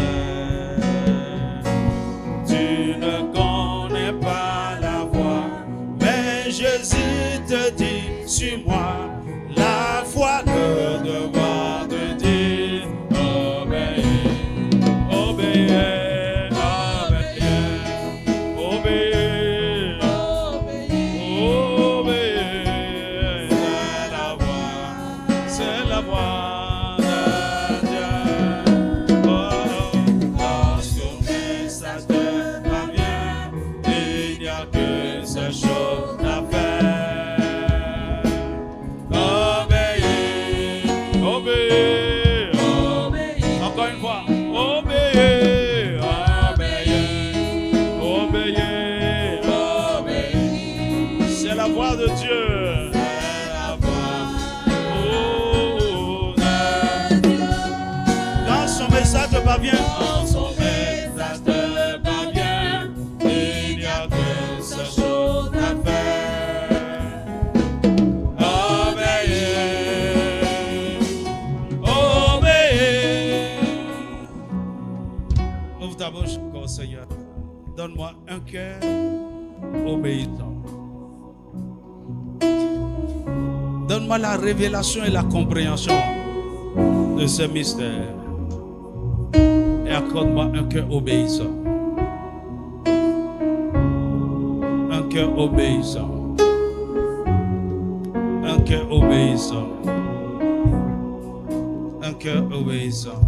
tu ne connais pas la voie, mais Jésus te dit, suis-moi, la foi, le devoir de dire, obéis, obéis, obéis, obéis, obéis. C'est la voix de Dieu. Oh, lorsque le message te parvient, il n'y a qu'une seule chose à faire. Obéis, obéis, obéis. Encore une fois, obéis, obéis, obéis, obéis. C'est la voix de Dieu. C'est la voix, oh, de Dieu. Quand son message te parvient, quand son message te parvient, il n'y a qu'une seule chose à faire. Obéir, obéir. Ouvre ta bouche encore, Seigneur. Donne-moi un cœur obéissant. Donne-moi la révélation et la compréhension de ce mystère. Et accorde-moi un cœur obéissant. Un cœur obéissant. Un cœur obéissant. Un cœur obéissant.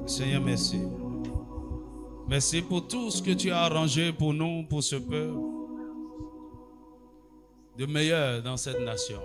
Seigneur, merci. Merci pour tout ce que tu as arrangé pour nous, pour ce peuple. De meilleur dans cette nation.